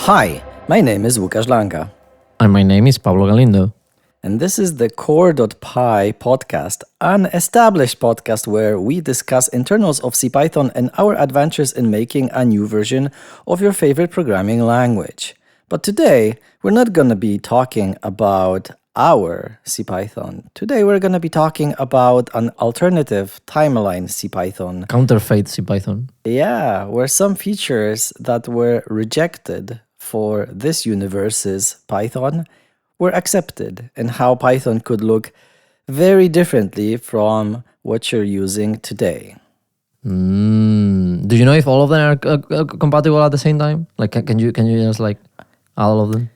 Hi, my name is Łukasz Lanka. And my name is Pablo Galindo. And this is the Core.py podcast, an established podcast where we discuss internals of CPython and our adventures in making a new version of your favorite programming language. But today, we're not going to be talking about our CPython. Today, we're going to be talking about an alternative timeline CPython. Counterfeit CPython. Yeah, where some features that were rejected for this universe's Python were accepted, and how Python could look very differently from what you're using today. Do you know if all of them are compatible at the same time? Like, can you just like all of them?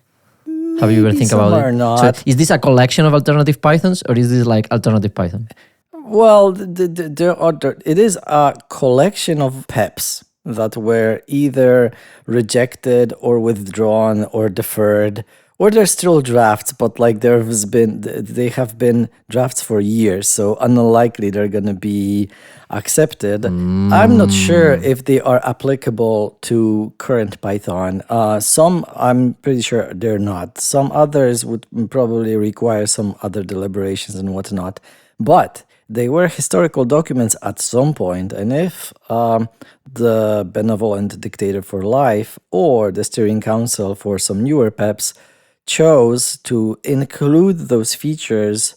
Have you ever think about it? Or not. So is this a collection of alternative Pythons, or is this like alternative Python? Well, it is a collection of PEPs that were either rejected or withdrawn or deferred, or they're still drafts, but like they have been drafts for years, so unlikely they're gonna be accepted. I'm not sure if they are applicable to current Python. Some, I'm pretty sure they're not. Some others would probably require some other deliberations and whatnot, but they were historical documents at some point, and if the benevolent dictator for life or the steering council for some newer PEPs chose to include those features,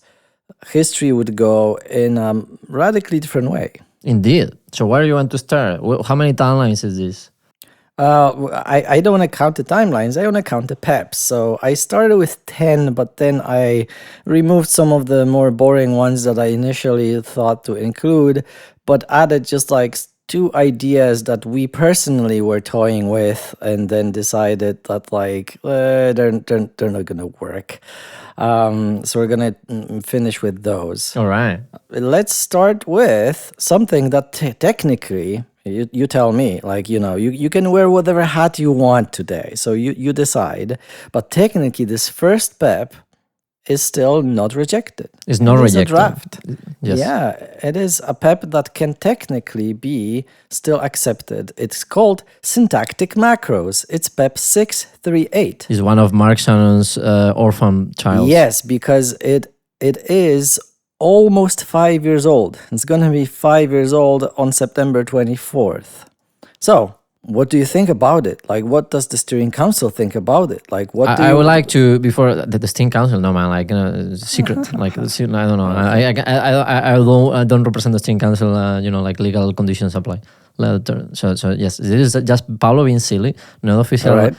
history would go in a radically different way. Indeed. So where do you want to start? How many timelines is this? I don't want to count the timelines, I want to count the PEPs. So I started with 10, but then I removed some of the more boring ones that I initially thought to include, but added just like 2 ideas that we personally were toying with, and then decided that like they're not gonna work. So we're gonna finish with those. All right. Let's start with something that technically, you tell me, like, you can wear whatever hat you want today, so you decide, but technically this first PEP is still not rejected. It's not rejected. It's a draft. Yes. Yeah, it is a PEP that can technically be still accepted. It's called Syntactic Macros. It's PEP 638. It's one of Mark Shannon's orphan child. Yes, because it is almost 5 years old. It's going to be 5 years old on September 24th. So, what do you think about it? Like, what does the steering council think about it? Like, what do I would like to, before the steering council, no man, like secret, like I don't know. I don't represent the steering council. Like legal conditions apply. So yes, this is just Pablo being silly. No official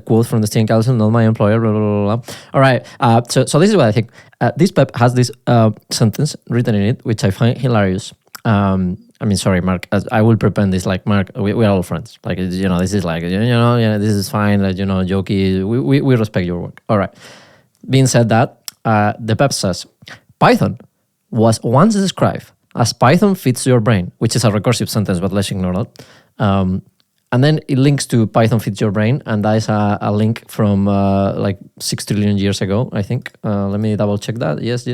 quote from the steering council, not my employer. Blah, blah, blah, blah. All right. So this is what I think. This PEP has this sentence written in it, which I find hilarious. Sorry, Mark. I will prepare this. Like, Mark, we are all friends. Like, this is like, this is fine. Like, jokey. We respect your work. All right. Being said that, the PEP says, Python was once described as Python fits your brain, which is a recursive sentence, but let's ignore that. And then it links to Python fits your brain, and that is a link from like 6 trillion years ago, I think. Let me double check that. Yes.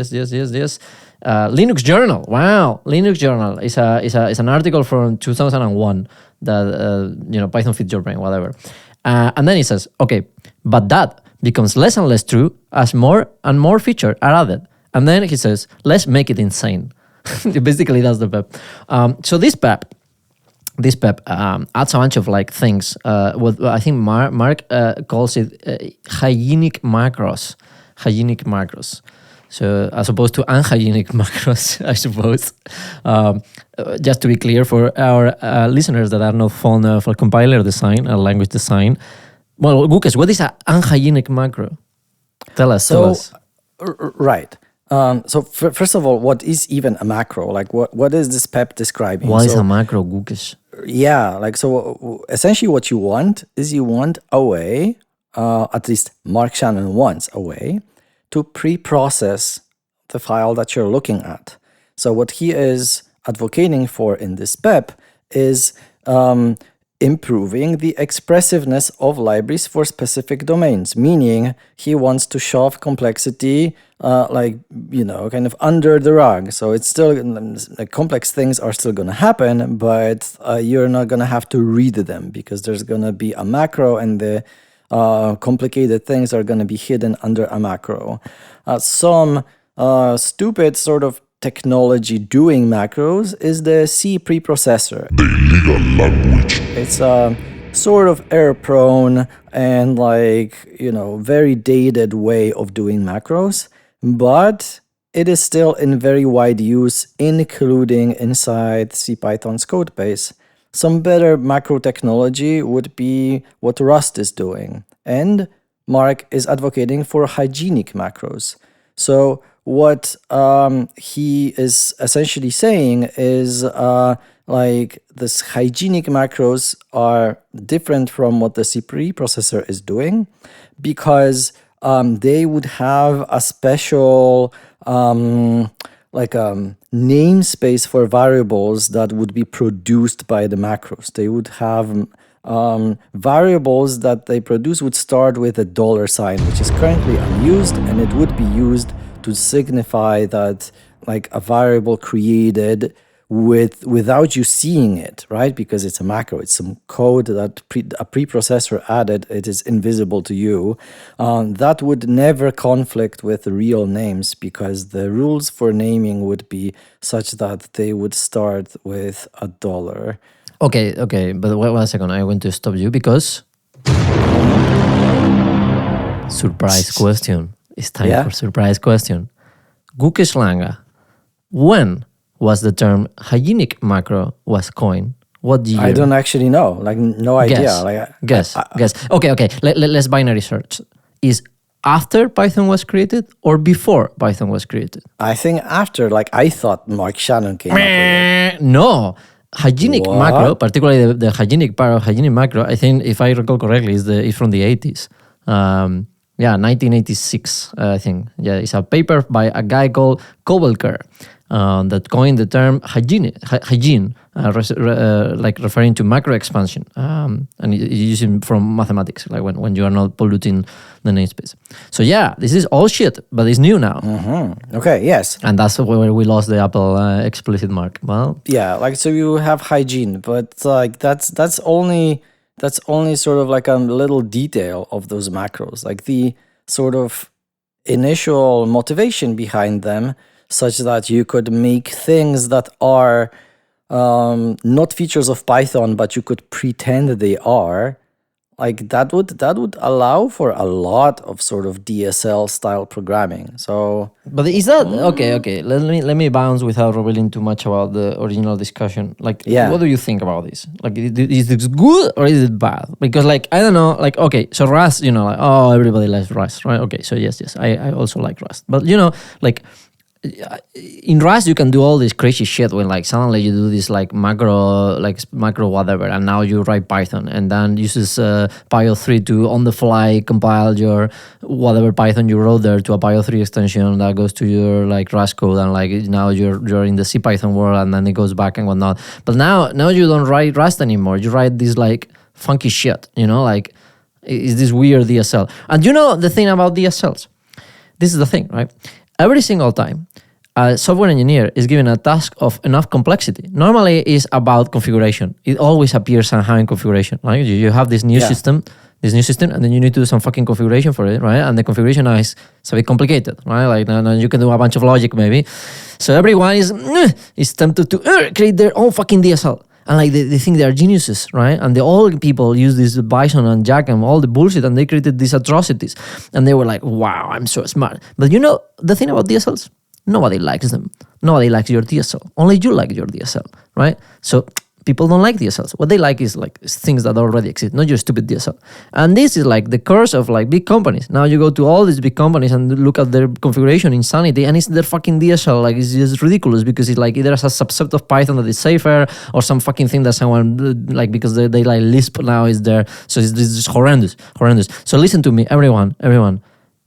Linux Journal. Wow, Linux Journal is an article from 2001 that Python fits your brain, whatever. And then it says, okay, but that becomes less and less true as more and more features are added. And then he says, let's make it insane. Basically, that's the PEP. So this PEP adds a bunch of like things. What I think Mark calls it hygienic macros. Hygienic macros. So as opposed to unhygienic macros, I suppose. Just to be clear for our listeners that are not fond of compiler design or language design. Well, Łukasz, what is an unhygienic macro? Tell us. Right. So first of all, what is even a macro? Like, what is this PEP describing? What is a macro, Łukasz? Yeah, like, so essentially what you want is a way, at least Mark Shannon wants a way, to pre-process the file that you're looking at. So what he is advocating for in this PEP is improving the expressiveness of libraries for specific domains, meaning he wants to shove complexity kind of under the rug. So it's still, complex things are still going to happen, but you're not going to have to read them because there's going to be a macro and the complicated things are going to be hidden under a macro. Some stupid sort of technology doing macros is the C preprocessor. The legal language. It's sort of error-prone and very dated way of doing macros, but it is still in very wide use, including inside CPython's codebase. Some better macro technology would be what Rust is doing, and Mark is advocating for hygienic macros. So what he is essentially saying is this hygienic macros are different from what the C preprocessor is doing because they would have a special namespace for variables that would be produced by the macros. They would have variables that they produce would start with a $sign, which is currently unused, and it would be used to signify that a variable created without you seeing it, right? Because it's a macro, it's some code that a preprocessor added, it is invisible to you. That would never conflict with real names because the rules for naming would be such that they would start with a $. Okay, but wait 1 second, I want to stop you because surprise question. It's time for surprise question. Gukeslanga, when was the term hygienic macro was coined? What year? I don't actually know. No idea. Guess. Okay. Let's binary search. Is after Python was created or before Python was created? I think after. I thought Mark Shannon came up with it. No. Hygienic macro, particularly the hygienic part of hygienic macro, I think, if I recall correctly, is from the 80s. 1986, I think. Yeah, it's a paper by a guy called Kobelker that coined the term hygiene, referring to macro expansion, and using from mathematics, when you are not polluting the namespace. So this is all shit, but it's new now. Mm-hmm. Okay, yes. And that's where we lost the Apple explicit mark. Well, so you have hygiene, but that's only sort of a little detail of those macros, the sort of initial motivation behind them, such that you could make things that are not features of Python, but you could pretend they are. That would allow for a lot of sort of DSL style programming. So, but is that okay? Let me bounce without revealing too much about the original discussion. What do you think about this? Is this good or is it bad? Because I don't know. So Rust, everybody likes Rust, right? Okay, so yes, I also like Rust, but in Rust, you can do all this crazy shit when suddenly you do this macro whatever, and now you write Python and then uses Pyo3 to on the fly compile your whatever Python you wrote there to a Pyo3 extension that goes to your Rust code, and now you're in the CPython world, and then it goes back and whatnot. But now you don't write Rust anymore. You write this funky shit. Is this weird DSL? And the thing about DSLs, this is the thing, right? Every single time a software engineer is given a task of enough complexity, normally it's about configuration. It always appears somehow in configuration. Right? You have this new system, and then you need to do some fucking configuration for it, right? And the configuration is a bit complicated, right? Now you can do a bunch of logic maybe. So everyone is tempted to create their own fucking DSL. And they think they are geniuses, right? And the old people use this Bison and Jack and all the bullshit, and they created these atrocities. And they were like, wow, I'm so smart. But the thing about DSLs? Nobody likes them. Nobody likes your DSL. Only you like your DSL, right? So people don't like DSLs. What they like is things that already exist, not your stupid DSL. And this is the curse of big companies. Now you go to all these big companies and look at their configuration insanity, and it's their fucking DSL. It's just ridiculous because it either has a subset of Python that is safer or some fucking thing that someone because they Lisp now is there. So it's just horrendous. So listen to me, everyone.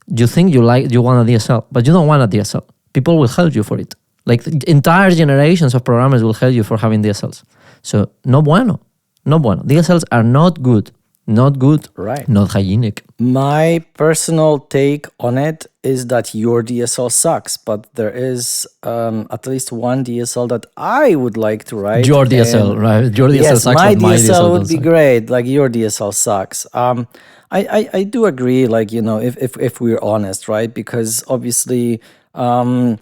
You think you want a DSL, but you don't want a DSL. People will hate you for it. Entire generations of programmers will hate you for having DSLs. So no bueno. DSLs are not good. Not good. Right. Not hygienic. My personal take on it is that your DSL sucks, but there is at least one DSL that I would like to write. Your DSL, right? Your DSL Yes, sucks, my but my DSL would doesn't be suck. great. Like your DSL sucks. I do agree. Like if we're honest, right? Because obviously, the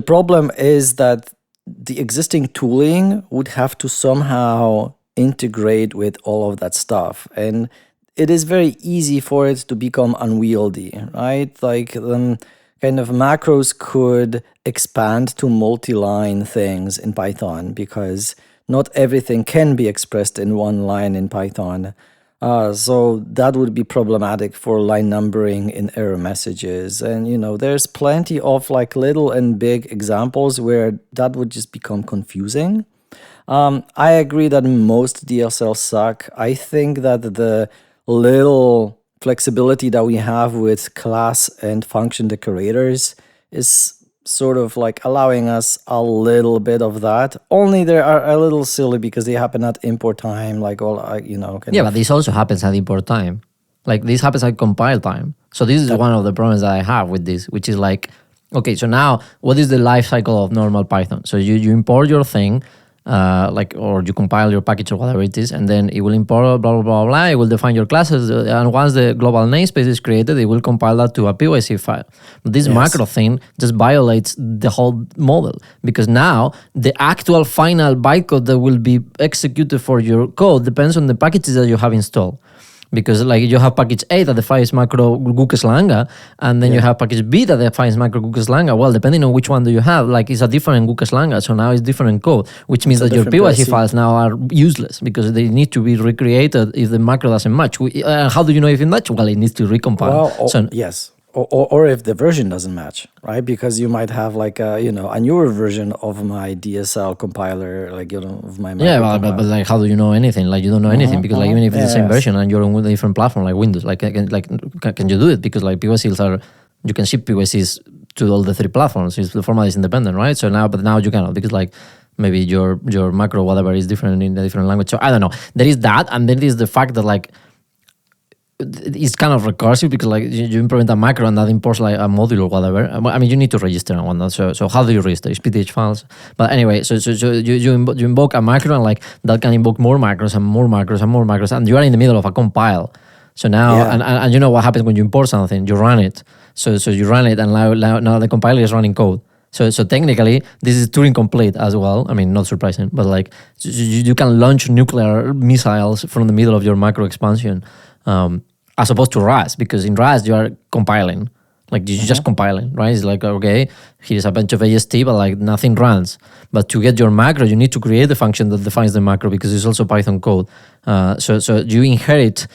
problem is that the existing tooling would have to somehow integrate with all of that stuff, and it is very easy for it to become unwieldy, right? Like kind of macros could expand to multi-line things in Python because not everything can be expressed in one line in Python. So that would be problematic for line numbering in error messages. And, there's plenty of like little and big examples where that would just become confusing. I agree that most DSLs suck. I think that the little flexibility that we have with class and function decorators is sort of like allowing us a little bit of that. Only they are a little silly because they happen at import time, like all, But this also happens at import time. Like this happens at compile time. So this is one of the problems that I have with this, which is like, okay, so now what is the life cycle of normal Python? So you import your thing, or you compile your package or whatever it is, and then it will import blah, blah, blah, blah. It will define your classes. And once the global namespace is created, it will compile that to a PYC file. But this macro thing just violates the whole model because now the actual final bytecode that will be executed for your code depends on the packages that you have installed. Because like you have package A that defines macro Gukeslanga, and then you have package B that defines macro Gukeslanga. Well, depending on which one do you have, like it's a different Gukeslanga, so now it's different code, which means that your PYC files now are useless because they need to be recreated if the macro doesn't match. How do you know if it matches? Well, it needs to recompile. Well, yes. Or if the version doesn't match, right? Because you might have like a newer version of my DSL compiler, like of my but like how do you know anything? Like you don't know anything because like even if it's the same version and you're on a different platform like Windows, can you do it? Because like PYCs you can ship PYCs to all the three platforms. The format is independent, right? So now you cannot because like maybe your macro whatever is different in a different language. So I don't know. There is that, and then there is the fact that like it's kind of recursive because like you implement a macro and that imports like a module or whatever. I mean, you need to register and whatnot. So how do you register? PTH files. But anyway, so you invoke a macro and like that can invoke more macros and more macros and more macros, and you are in the middle of a compile. So now, and you know what happens when you import something? You run it. So you run it, and now the compiler is running code. So technically, this is Turing complete as well. I mean, not surprising, but like you can launch nuclear missiles from the middle of your macro expansion. As opposed to Rust, because in Rust you are compiling, like you're just compiling, right? It's like, okay, here's a bunch of AST, but like nothing runs. But to get your macro, you need to create the function that defines the macro because it's also Python code. So you inherit.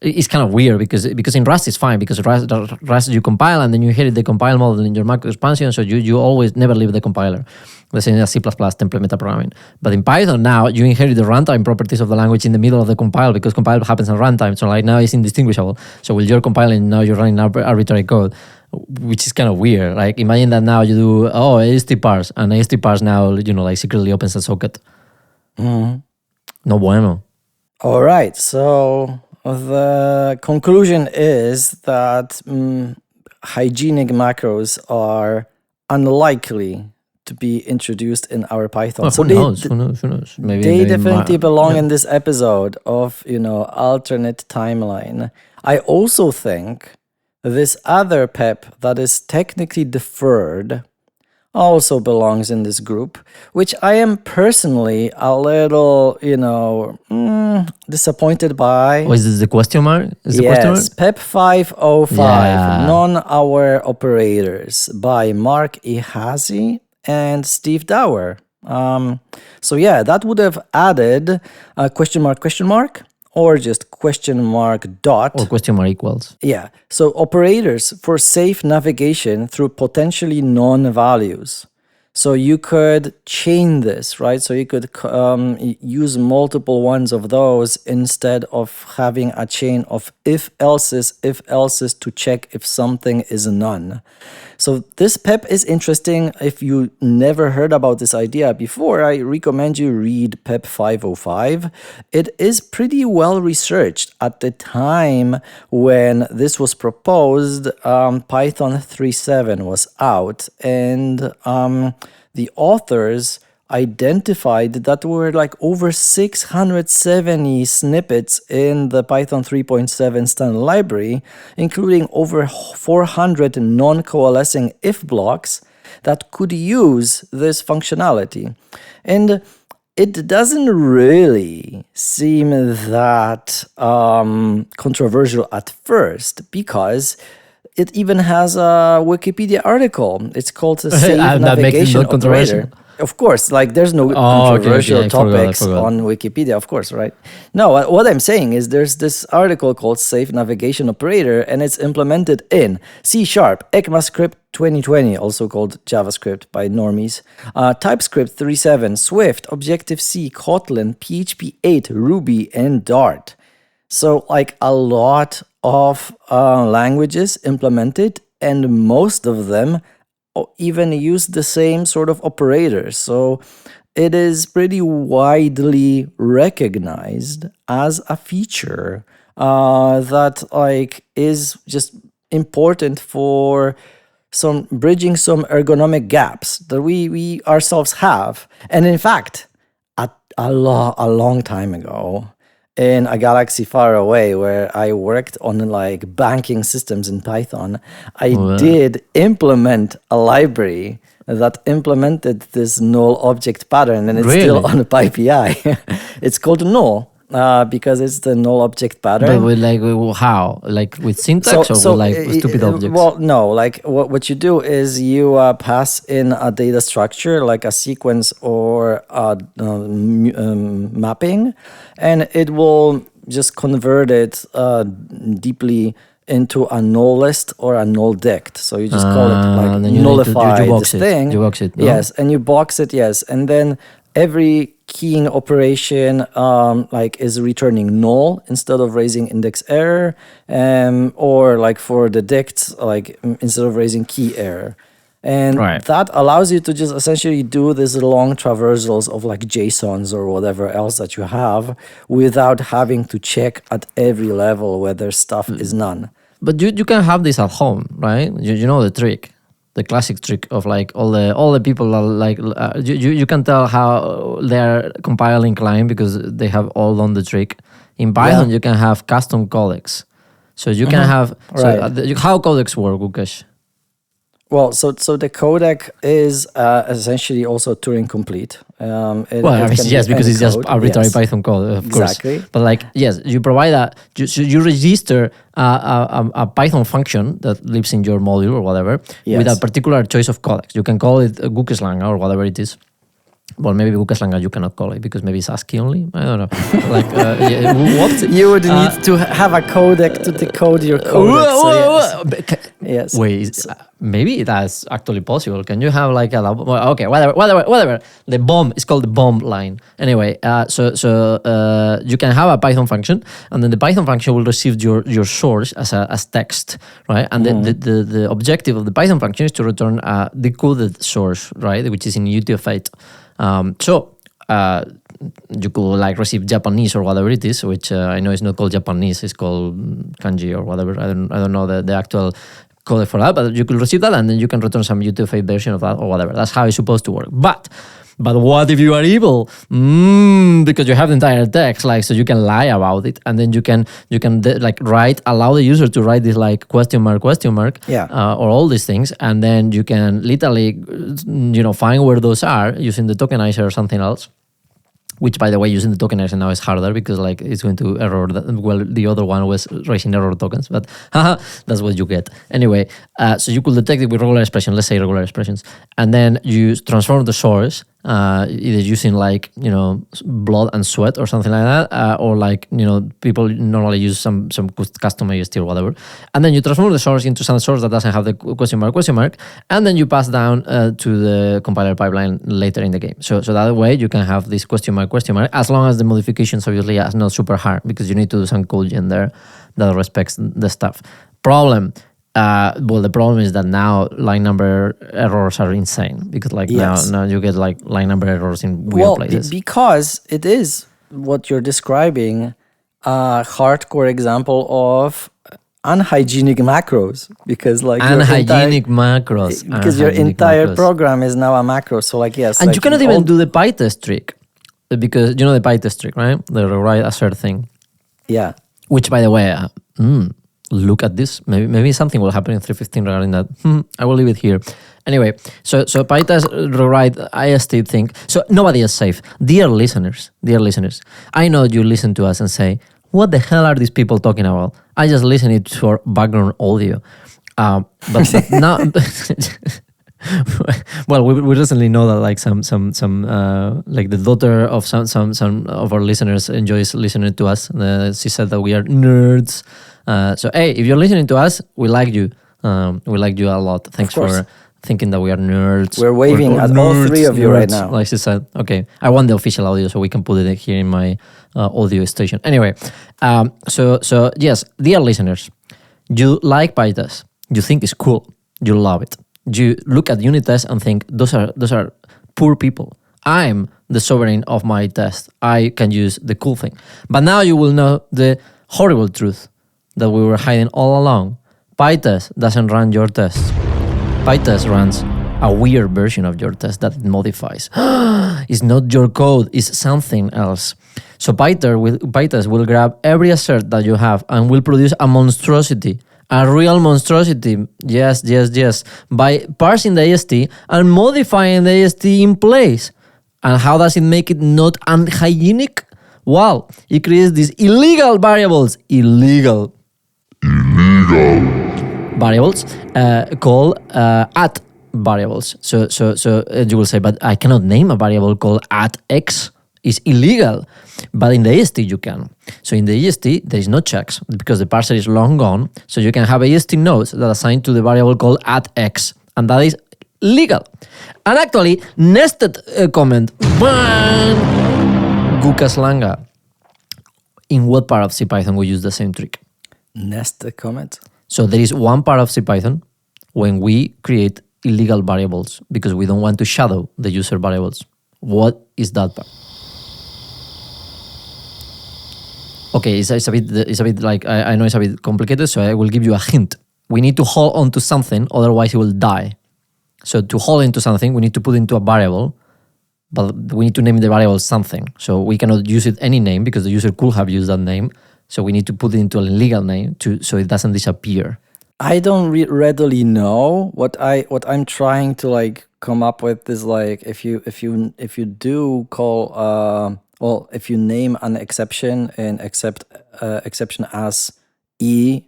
It's kind of weird because in Rust it's fine because Rust you compile and then you inherit the compile model in your macro expansion, so you always never leave the compiler. The same as C++ template metaprogramming. But in Python now you inherit the runtime properties of the language in the middle of the compile because compile happens on runtime. So like now it's indistinguishable. So while you're compiling, now you're running arbitrary code, which is kind of weird. Like imagine that now you do AST parse, and AST parse now like secretly opens a socket. No bueno. All right, so the conclusion is that hygienic macros are unlikely to be introduced in our Python. Well, who knows? Maybe they definitely belong in this episode of alternate timeline. I also think this other PEP that is technically deferred also belongs in this group, which I am personally a little, disappointed by. Oh, is this the question mark? Yes, PEP 505, non-hour operators by Mark Ihazi and Steve Dower. So that would have added a question mark, or just question mark dot. Or question mark equals. Yeah, so operators for safe navigation through potentially known values. So you could chain this, right? So you could use multiple ones of those instead of having a chain of if else's to check if something is none. So this PEP is interesting. If you never heard about this idea before, I recommend you read PEP 505. It is pretty well researched. At the time when this was proposed, Python 3.7 was out, and the authors identified that there were like over 670 snippets in the Python 3.7 standard library, including over 400 non-coalescing if blocks that could use this functionality. And it doesn't really seem that controversial at first, because it even has a Wikipedia article. It's called the Safe Navigation Operator. Of course, like there's no controversial topics on Wikipedia, of course, right? No, what I'm saying is there's this article called Safe Navigation Operator, and it's implemented in C#, ECMAScript 2020, also called JavaScript by normies, TypeScript 3.7, Swift, Objective-C, Kotlin, PHP 8, Ruby, and Dart. So like a lot of languages implemented, and most of them even use the same sort of operators. So it is pretty widely recognized as a feature that like is just important for some bridging some ergonomic gaps that we ourselves have. And in fact, a long time ago, in a galaxy far away where I worked on like banking systems in Python, I did implement a library that implemented this null object pattern, and it's still on PyPI. It's called null because it's the null object pattern. But with like how? Like with syntax or with like stupid objects? Well, no. Like what you do is you pass in a data structure, like a sequence or a mapping, and it will just convert it deeply into a null list or a null dict. So you just call it like nullify this thing. You box it. No? Yes, and you box it. Yes, and then every keying operation like is returning null instead of raising index error, or like for the dict, like instead of raising key error. And that allows you to just essentially do these long traversals of like JSONs or whatever else that you have without having to check at every level whether stuff is none. But you can have this at home, right? You know the trick. The classic trick of like all the people are like you can tell how they're compile inclined because they have all done the trick. In Python, you can have custom codecs, so you can have how codecs work, Gukesh? Well, so the codec is essentially also Turing complete. Yes, because it's just arbitrary Python code, of course. Exactly. But like, yes, you provide that. You register a Python function that lives in your module or whatever with a particular choice of codecs. You can call it Gukeslang or whatever it is. Well, maybe Gukeslang you cannot call it because maybe it's ASCII only. I don't know. Like, what? You would need to have a codec to decode your codec. Yes. Wait, maybe that's actually possible. Can you have like okay, whatever. The bomb is called the bomb line. Anyway, so you can have a Python function, and then the Python function will receive your source as text, right? And the objective of the Python function is to return a decoded source, right, which is in UTF-8. You could like receive Japanese or whatever it is, which I know is not called Japanese, it's called kanji or whatever. I don't know the actual code for that, but you could receive that and then you can return some UTF-8 version of that or whatever. That's how it's supposed to work. But what if you are evil? Because you have the entire text, like, so you can lie about it, and then you can like allow the user to write this like question mark, or all these things, and then you can literally, find where those are using the tokenizer or something else. Which, by the way, using the tokenizer now is harder because like it's going to error. The other one was raising error tokens, but that's what you get. Anyway, so you could detect it with regular expressions, let's say regular expressions, and then you transform the source either using like, blood and sweat or something like that, or like, people normally use some custom AST or whatever. And then you transform the source into some source that doesn't have the question mark, and then you pass down to the compiler pipeline later in the game. So that way you can have this question mark, as long as the modifications obviously are not super hard, because you need to do some code gen there that respects the stuff. Problem. The problem is that now line number errors are insane, because now you get like line number errors in weird places. Because it is what you're describing, a hardcore example of unhygienic macros, because like your entire program is now a macro. So like yes, and like you cannot even do the PyTest trick, because you know the PyTest trick, right? The rewrite assert thing. Yeah. Which, by the way, look at this. Maybe something will happen in 3.15 regarding that. I will leave it here. Anyway, so PyTest rewrite IST thing. So nobody is safe. Dear listeners, I know you listen to us and say, what the hell are these people talking about? I just listen it for background audio. But now, well, we recently know that like some like the daughter of some of our listeners enjoys listening to us. She said that we are nerds. So hey, if you're listening to us, we like you. We like you a lot. Thanks for thinking that we are nerds. We're waving at all three of you right now. Like she said. Okay, I want the official audio so we can put it here in my audio station. Anyway, so yes, dear listeners, you like PyTest. You think it's cool. You love it. You look at unit tests and think those are poor people. I'm the sovereign of my test. I can use the cool thing. But now you will know the horrible truth that we were hiding all along. PyTest doesn't run your tests. PyTest runs a weird version of your test that it modifies. It's not your code, it's something else. So PyTest will grab every assert that you have and will produce a monstrosity. A real monstrosity. Yes. By parsing the AST and modifying the AST in place. And how does it make it not unhygienic? Well, it creates these illegal variables. Illegal variables called at variables. So you will say, but I cannot name a variable called at x. It's illegal. But in the AST you can. So in the AST there is no checks because the parser is long gone. So you can have AST nodes that assign to the variable called at x, and that is legal. And actually, nested comment. Gukaslanga. In what part of CPython we use the same trick? Nested comment. So there is one part of CPython when we create illegal variables because we don't want to shadow the user variables. What is that part? Okay, it's a bit like, I know it's a bit complicated, so I will give you a hint. We need to hold on to something, otherwise it will die. So to hold into something, we need to put into a variable, but we need to name the variable something. So we cannot use it any name because the user could have used that name. So we need to put it into a legal name so it doesn't disappear. I don't readily know. What I'm trying to like come up with is like if you do call if you name an exception and exception as E,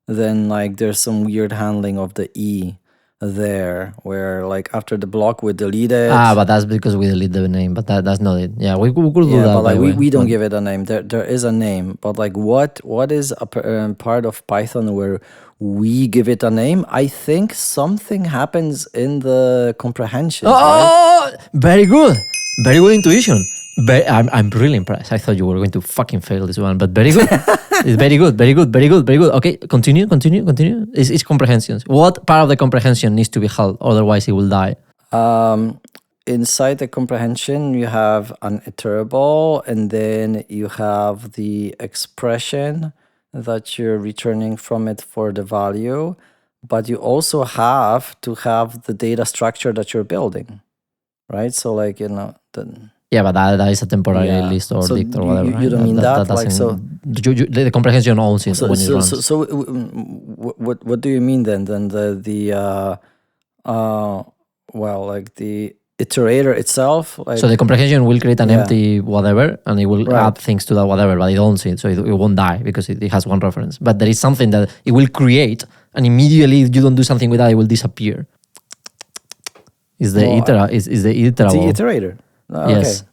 then like there's some weird handling of the E there where like after the block we delete it. But that's because we delete the name, but that's not it. Yeah, we could do that. But like we don't give it a name. There is a name, but like what is a part of Python where we give it a name? I think something happens in the comprehension. Right? Very good intuition. I'm really impressed. I thought you were going to fucking fail this one, but very good. It's very good. Okay, continue. It's comprehensions. What part of the comprehension needs to be held? Otherwise, it will die. Inside the comprehension, you have an iterable, and then you have the expression that you're returning from it for the value. But you also have to have the data structure that you're building, right? So like, Yeah, but that is a temporary list or dict or whatever. You don't mean that? Like, so the comprehension owns it when it runs. So what do you mean then? Then the iterator itself. Like, so the comprehension will create an empty whatever, and it will add things to that whatever, but it owns it, so it won't die because it has one reference. But there is something that it will create, and immediately if you don't do something with that, it will disappear. Is the is the iterable. The iterator. Yes.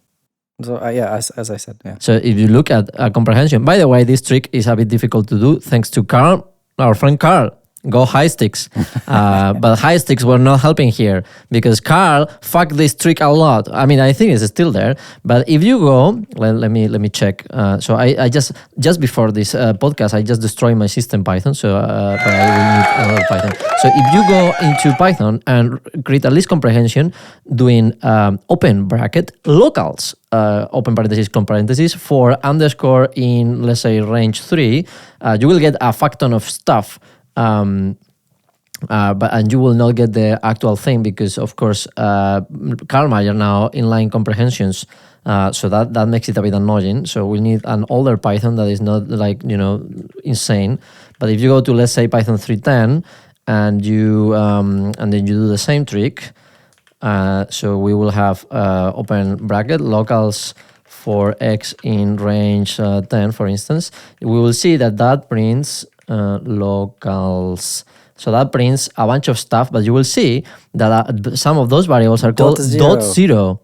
So yeah, as I said, yeah. So if you look at comprehension, by the way, this trick is a bit difficult to do thanks to Carl, our friend Carl. Go high sticks. But high sticks were not helping here because Carl fucked this trick a lot. I mean, I think it's still there. But if you go, let me check. So I just before this podcast, I just destroyed my system Python. So but I will need another Python. So if you go into Python and create a list comprehension doing open bracket locals, open parenthesis, close parenthesis, for underscore in, let's say, range 3, you will get a fuck ton of stuff. But you will not get the actual thing because, of course, Karl Mayer now inline comprehensions. So that makes it a bit annoying. So we need an older Python that is not like, insane. But if you go to, let's say, Python 3.10 and you and then you do the same trick, so we will have open bracket locals for x in range 10, for instance. We will see that prints locals. So that prints a bunch of stuff, but you will see that some of those variables are called .0,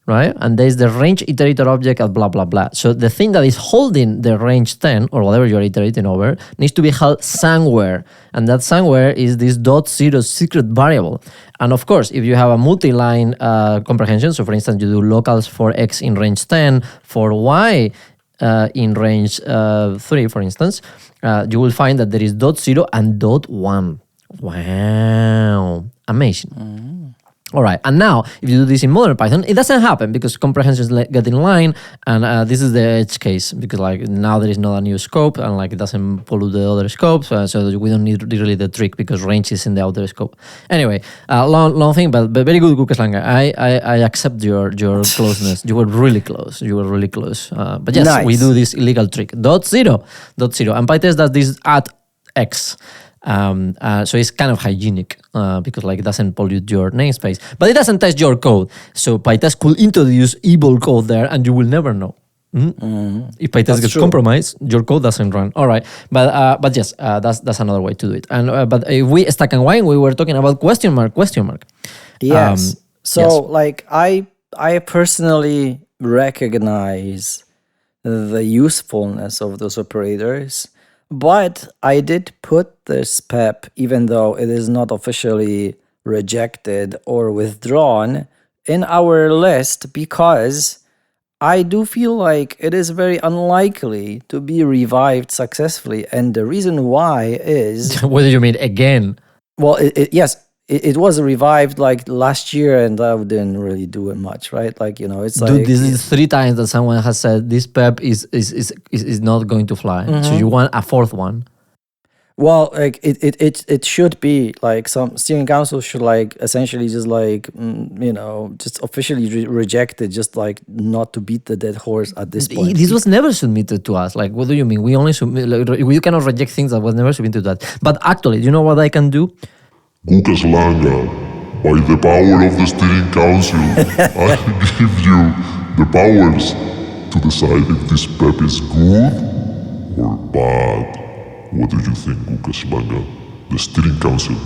right? And there's the range iterator object at blah, blah, blah. So the thing that is holding the range 10 or whatever you're iterating over needs to be held somewhere. And that somewhere is this .0 secret variable. And of course, if you have a multi-line comprehension, so for instance, you do locals for x in range 10, for y in range 3, for instance, you will find that there is .0 and .1. Wow, amazing. All right, and now if you do this in modern Python, it doesn't happen because comprehensions get in line, and this is the edge case because like now there is not a new scope and like it doesn't pollute the other scopes, so we don't need really the trick because range is in the outer scope. Anyway, long thing, but very good, Lucas Langer. I accept your closeness. You were really close. But yes, nice. We do this illegal trick. .0, and PyTest does this at x. So it's kind of hygienic because like it doesn't pollute your namespace, but it doesn't test your code. So PyTest could introduce evil code there, and you will never know. If PyTest gets compromised, your code doesn't run. All right, but yes, that's another way to do it. And but if we Stack and Wine, we were talking about question mark. Yes. Like I personally recognize the usefulness of those operators. But I did put this PEP, even though it is not officially rejected or withdrawn, in our list because I do feel like it is very unlikely to be revived successfully. And the reason why is... What do you mean again? Well, yes. It was revived like last year and that didn't really do it much, right? Like, it's like... Dude, this is 3 times that someone has said this PEP is not going to fly. So you want a 4th one. Well, like it should be like some steering council should like essentially just like, just officially reject it, just like not to beat the dead horse at this point. This was never submitted to us. Like, what do you mean? We only we cannot reject things that was never submitted to that. But actually, do you know what I can do? Lucas Langer, by the power of the steering council, I give you the powers to decide if this PEP is good or bad. What do you think, Lucas Langer? The steering council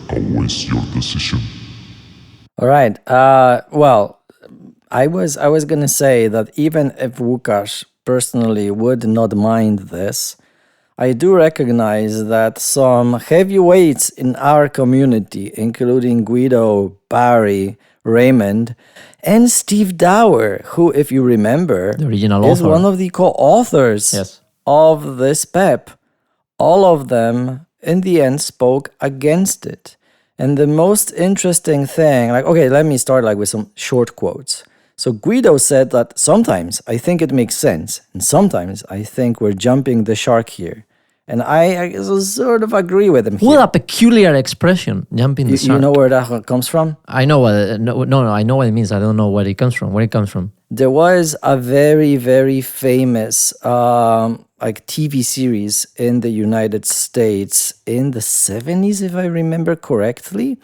awaits your decision. All right. Well, I was gonna say that even if Łukasz personally would not mind this, I do recognize that some heavyweights in our community, including Guido, Barry, Raymond, and Steve Dower, who, if you remember, the original is one of the co-authors of this PEP, all of them, in the end, spoke against it. And the most interesting thing, let me start with some short quotes. So Guido said that sometimes I think it makes sense, and sometimes I think we're jumping the shark here. And I sort of agree with him here. What a peculiar expression, jumping the shark. You know where that comes from? I know what I know what it means. I don't know where it comes from. There was a very, very famous TV series in the United States in the 70s, if I remember correctly.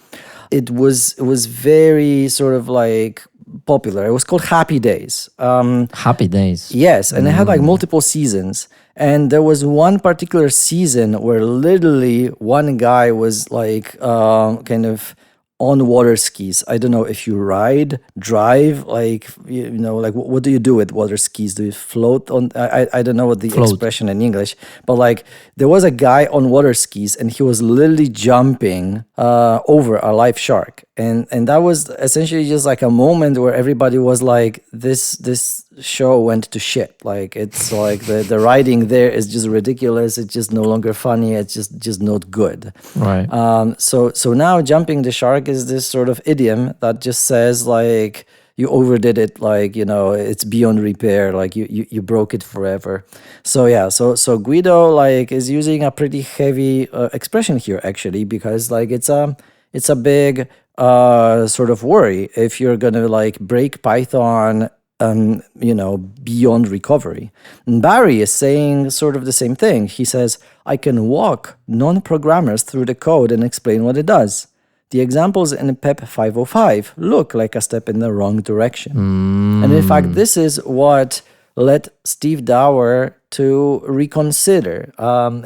It was very sort of like popular. It was called Happy Days. Happy Days. Yes, and it had multiple seasons. And there was one particular season where literally one guy was kind of on water skis. I don't know if you ride, drive, like, like what do you do with water skis? Do you float on? I don't know what the expression in English, but like there was a guy on water skis and he was literally jumping over a live shark. And that was essentially just like a moment where everybody was like, this show went to shit. Like, it's like the writing there is just ridiculous. It's just no longer funny. It's just not good. Right. So now jumping the shark is this sort of idiom that just says like you overdid it, like, it's beyond repair, like you broke it forever. So yeah, so Guido like is using a pretty heavy expression here actually, because like it's a big sort of worry if you're gonna like break Python beyond recovery. And Barry is saying sort of the same thing. He says, I can walk non-programmers through the code and explain what it does. The examples in PEP 505 look like a step in the wrong direction. And in fact, this is what led Steve Dower to reconsider.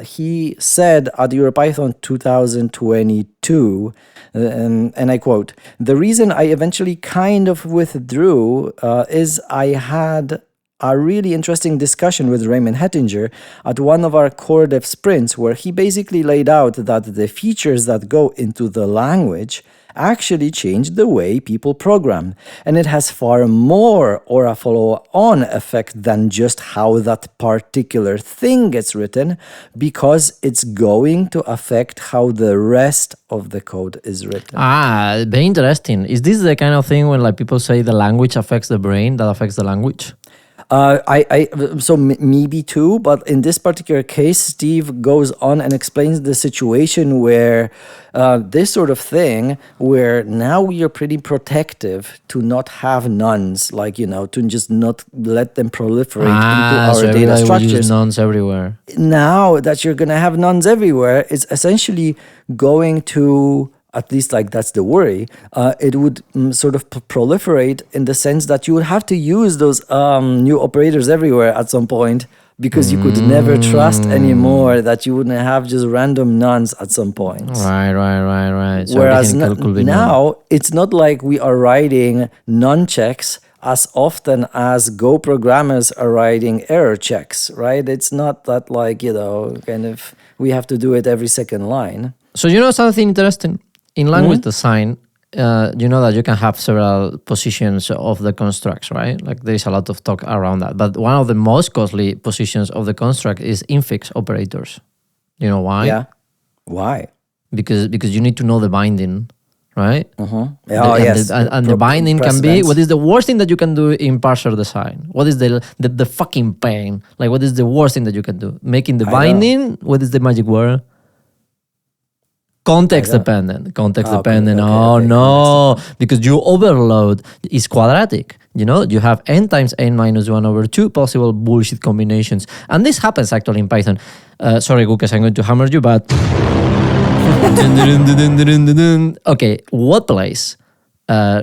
He said at EuroPython 2022, and I quote, the reason I eventually kind of withdrew is I had a really interesting discussion with Raymond Hettinger at one of our core dev sprints, where he basically laid out that the features that go into the language actually change the way people program, and it has far more or a follow-on effect than just how that particular thing gets written, because it's going to affect how the rest of the code is written. Very interesting. Is this the kind of thing when like people say the language affects the brain that affects the language? Maybe too, but in this particular case, Steve goes on and explains the situation where this sort of thing, where now we are pretty protective to not have nuns, like, to just not let them proliferate into our data structures. Use nuns everywhere. Now that you're going to have nuns everywhere, it's essentially going to, at least like that's the worry, it would sort of proliferate in the sense that you would have to use those new operators everywhere at some point, because you could never trust anymore that you wouldn't have just random nuns at some point. Right. So whereas now, it's not like we are writing non checks as often as Go programmers are writing error checks, right? It's not that like, kind of we have to do it every second line. So something interesting? In language design, that you can have several positions of the constructs, right? Like there is a lot of talk around that. But one of the most costly positions of the construct is infix operators. You know why? Yeah. Why? Because you need to know the binding, right? Yes. And the binding can be, what is the worst thing that you can do in parser design? What is the fucking pain? Like, what is the worst thing that you can do? Making the binding, what is the magic word? Context dependent. No, because you overload is quadratic. You have n times n minus 1 over 2 possible bullshit combinations. And this happens actually in Python. Sorry, Gukas, I'm going to hammer you, but... Okay, what place?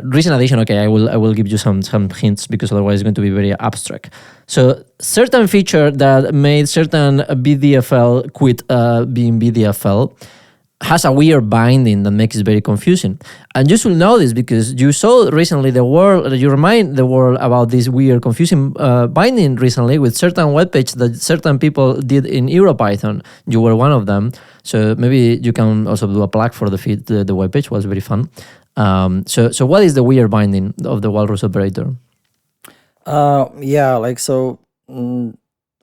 Recent addition, okay, I will give you some hints, because otherwise it's going to be very abstract. So certain feature that made certain BDFL quit being BDFL has a weird binding that makes it very confusing. And you should know this because you saw recently you remind the world about this weird confusing binding recently with certain web page that certain people did in EuroPython. You were one of them. So maybe you can also do a plug for the feed. The web page was very fun. So what is the weird binding of the walrus operator?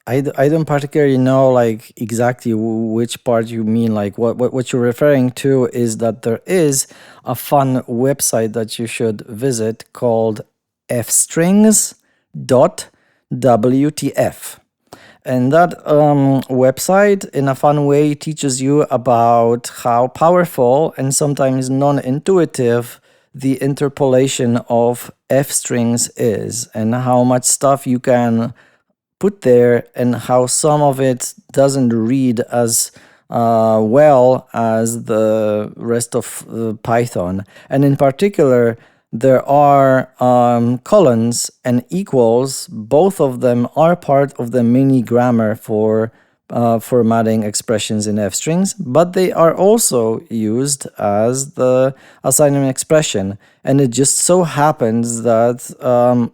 I don't particularly know like exactly which part you mean. Like what you're referring to is that there is a fun website that you should visit called fstrings.wtf. And that website in a fun way teaches you about how powerful and sometimes non-intuitive the interpolation of f-strings is, and how much stuff you can put there, and how some of it doesn't read as well as the rest of Python. And in particular, there are colons and equals. Both of them are part of the mini grammar for formatting expressions in F strings, but they are also used as the assignment expression. And it just so happens that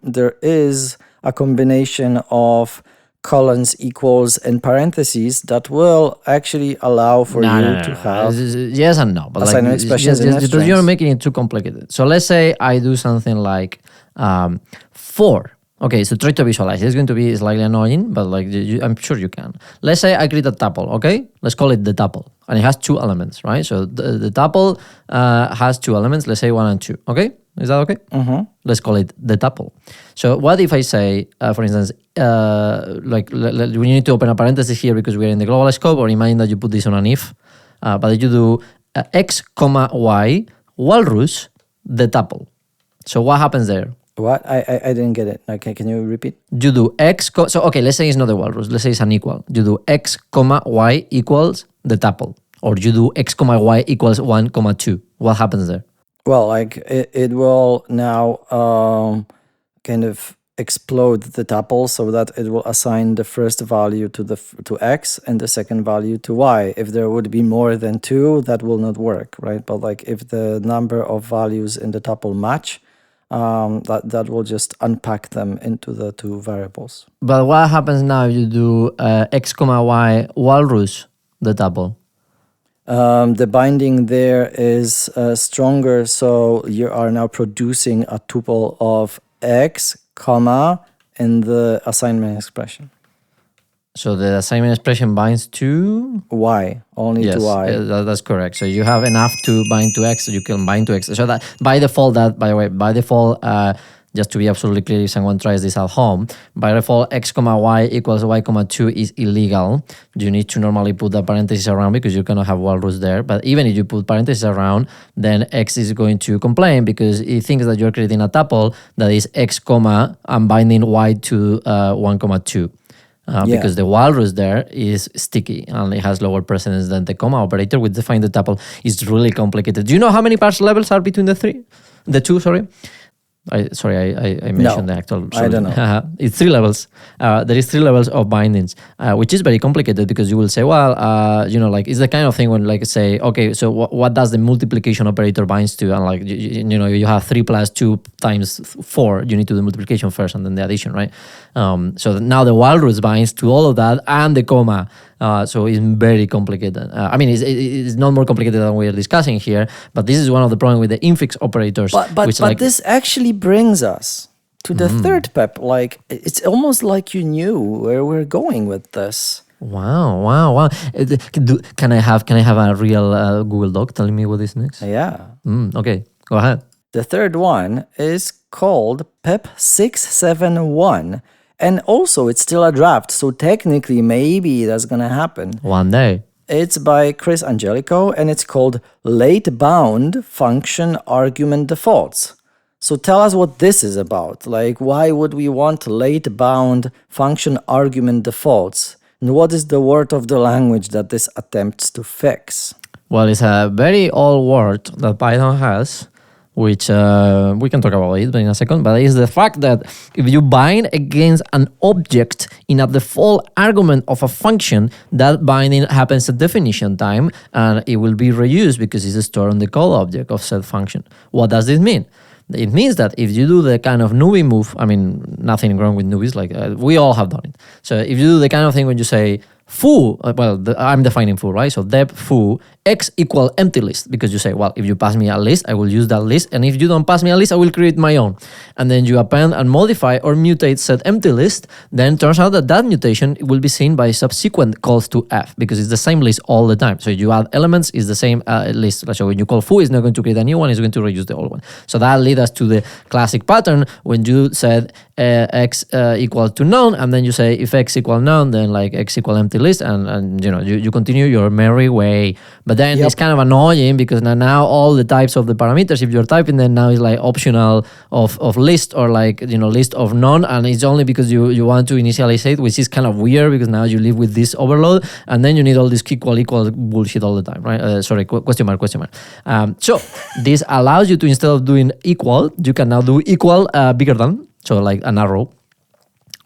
there is a combination of colons, equals, and parentheses that will actually allow for to have yes and no, but assignment expressions in F because strings. you're making it too complicated. So let's say I do something like 4. Okay, so try to visualize. It's going to be slightly annoying, but like I'm sure you can. Let's say I create a tuple, okay? Let's call it the tuple. And it has 2 elements, right? So the tuple has 2 elements, let's say 1 and 2, okay? Is that okay? Mm-hmm. Let's call it the tuple. So what if I say, for instance, we need to open a parenthesis here because we're in the global scope, or imagine that you put this on an if, but you do x, comma, y, walrus, the tuple. So what happens there? What? I didn't get it. Okay, can you repeat? You do x, so okay, let's say it's not the walrus, let's say it's an equal. You do x, comma, y equals the tuple. Or you do x, comma, y equals 1, comma, 2. What happens there? Well, like it will now kind of explode the tuple so that it will assign the first value to x and the second value to y. If there would be more than 2, that will not work, right? But like if the number of values in the tuple match, that will just unpack them into the 2 variables. But what happens now if you do x, comma, y walrus, the tuple? The binding there is stronger, so you are now producing a tuple of x, comma, in the assignment expression. So the assignment expression binds to Y, only yes, to y. That's correct. So you have enough to bind to x, so you can bind to x. So that by default, just to be absolutely clear, if someone tries this at home, by default, x, comma, y equals y, comma, 2 is illegal. You need to normally put the parentheses around because you cannot have walrus there. But even if you put parentheses around, then x is going to complain because it thinks that you're creating a tuple that is x, comma, and binding y to 1, comma, 2. Because the walrus there is sticky and it has lower precedence than the comma operator, which defines the tuple. It's really complicated. Do you know how many parse levels are between the two? I mentioned the actual. I don't know. It's 3 levels. There is 3 levels of bindings, which is very complicated because you will say, well, it's the kind of thing when like say, okay, so what does the multiplication operator binds to? And like, you have 3 plus 2 times 4. You need to do the multiplication first and then the addition, right? So now the walrus binds to all of that and the comma. So it's very complicated. It's not more complicated than we're discussing here, but this is one of the problems with the infix operators. But this actually brings us to the third PEP. Like, it's almost like you knew where we're going with this. Wow. Can I have a real Google Doc telling me what is next? Yeah. Okay, go ahead. The third one is called PEP 671. And also, it's still a draft, so technically, maybe that's going to happen. One day. It's by Chris Angelico, and it's called Late Bound Function Argument Defaults. So tell us what this is about. Like, why would we want late bound function argument defaults? And what is the word of the language that this attempts to fix? Well, it's a very old word that Python has, which we can talk about it in a second, but it's the fact that if you bind against an object in a default argument of a function, that binding happens at definition time, and it will be reused because it's stored on the call object of said function. What does this mean? It means that if you do the kind of newbie move, nothing wrong with newbies, like we all have done it. So if you do the kind of thing when you say foo, I'm defining foo, right? So dep foo x equal empty list, because you say, well, if you pass me a list, I will use that list, and if you don't pass me a list, I will create my own. And then you append and modify or mutate said empty list, then turns out that mutation will be seen by subsequent calls to f, because it's the same list all the time. So you add elements, it's the same list. So when you call foo, it's not going to create a new one, it's going to reuse the old one. So that leads us to the classic pattern when you said x equal to none, and then you say if x equal none, then like x equal empty list, and you continue your merry way. But then it's kind of annoying because now all the types of the parameters, if you're typing them now, is like optional of list or like list of none, and it's only because you want to initialize it, which is kind of weird because now you live with this overload, and then you need all this equal bullshit all the time, right? Question mark. So this allows you to, instead of doing equal, you can now do equal bigger than, so like an arrow.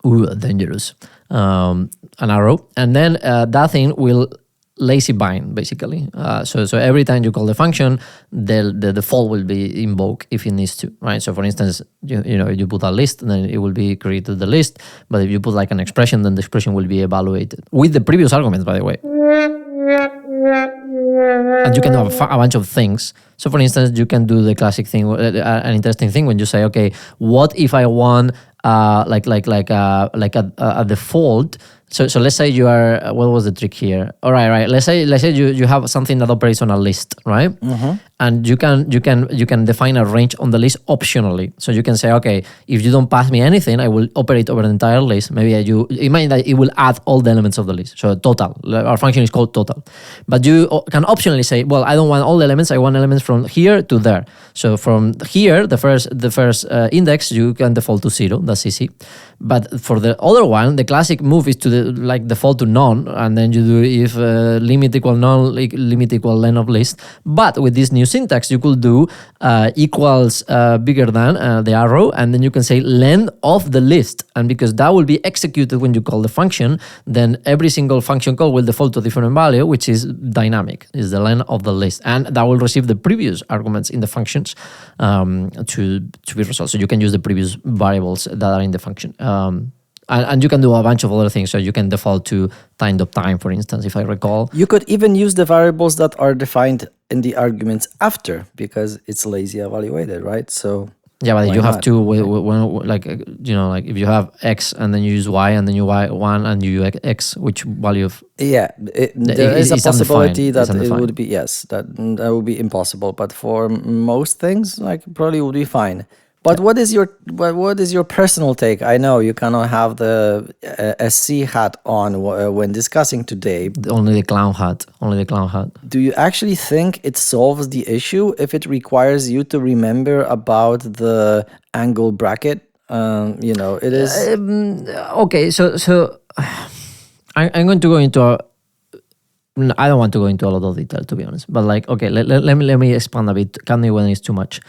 Ooh, dangerous. an arrow, and then that thing will lazy bind basically. So every time you call the function, the default will be invoked if it needs to, right? So for instance, you put a list, then it will be created the list. But if you put like an expression, then the expression will be evaluated with the previous arguments, by the way. And you can do a bunch of things. So for instance, you can do the classic thing, an interesting thing when you say, okay, what if I want a default? So let's say you are, what was the trick here? All right. Let's say you have something that operates on a list, right? Mm-hmm. And you can define a range on the list optionally. So you can say, okay, if you don't pass me anything, I will operate over the entire list. Maybe it might that it will add all the elements of the list. So total, our function is called total. But you can optionally say, well, I don't want all the elements. I want elements from here to there. So from here, the first index, you can default to 0. That's easy. But for the other one, the classic move is to default to none, and then you do if limit equal none, limit equal length of list. But with this new syntax, you could do equals bigger than the arrow, and then you can say length of the list. And because that will be executed when you call the function, then every single function call will default to a different value, which is dynamic, is the length of the list, and that will receive the previous arguments in the functions to be resolved. So you can use the previous variables that are in the function. And you can do a bunch of other things. So you can default to time, for instance, if I recall. You could even use the variables that are defined in the arguments after, because it's lazy evaluated, right? So yeah, but you have to, if you have x and then you use y and then you y1 and you use x, which value of... Yeah, there is a possibility that it would be, yes, that would be impossible. But for most things, probably would be fine. But what is your personal take? I know you cannot have the SC hat on when discussing today. Only the clown hat. Do you actually think it solves the issue if it requires you to remember about the angle bracket? It is... okay, so I'm going to go into I don't want to go into a lot of detail, to be honest. But let me expand a bit. Can me when it's too much.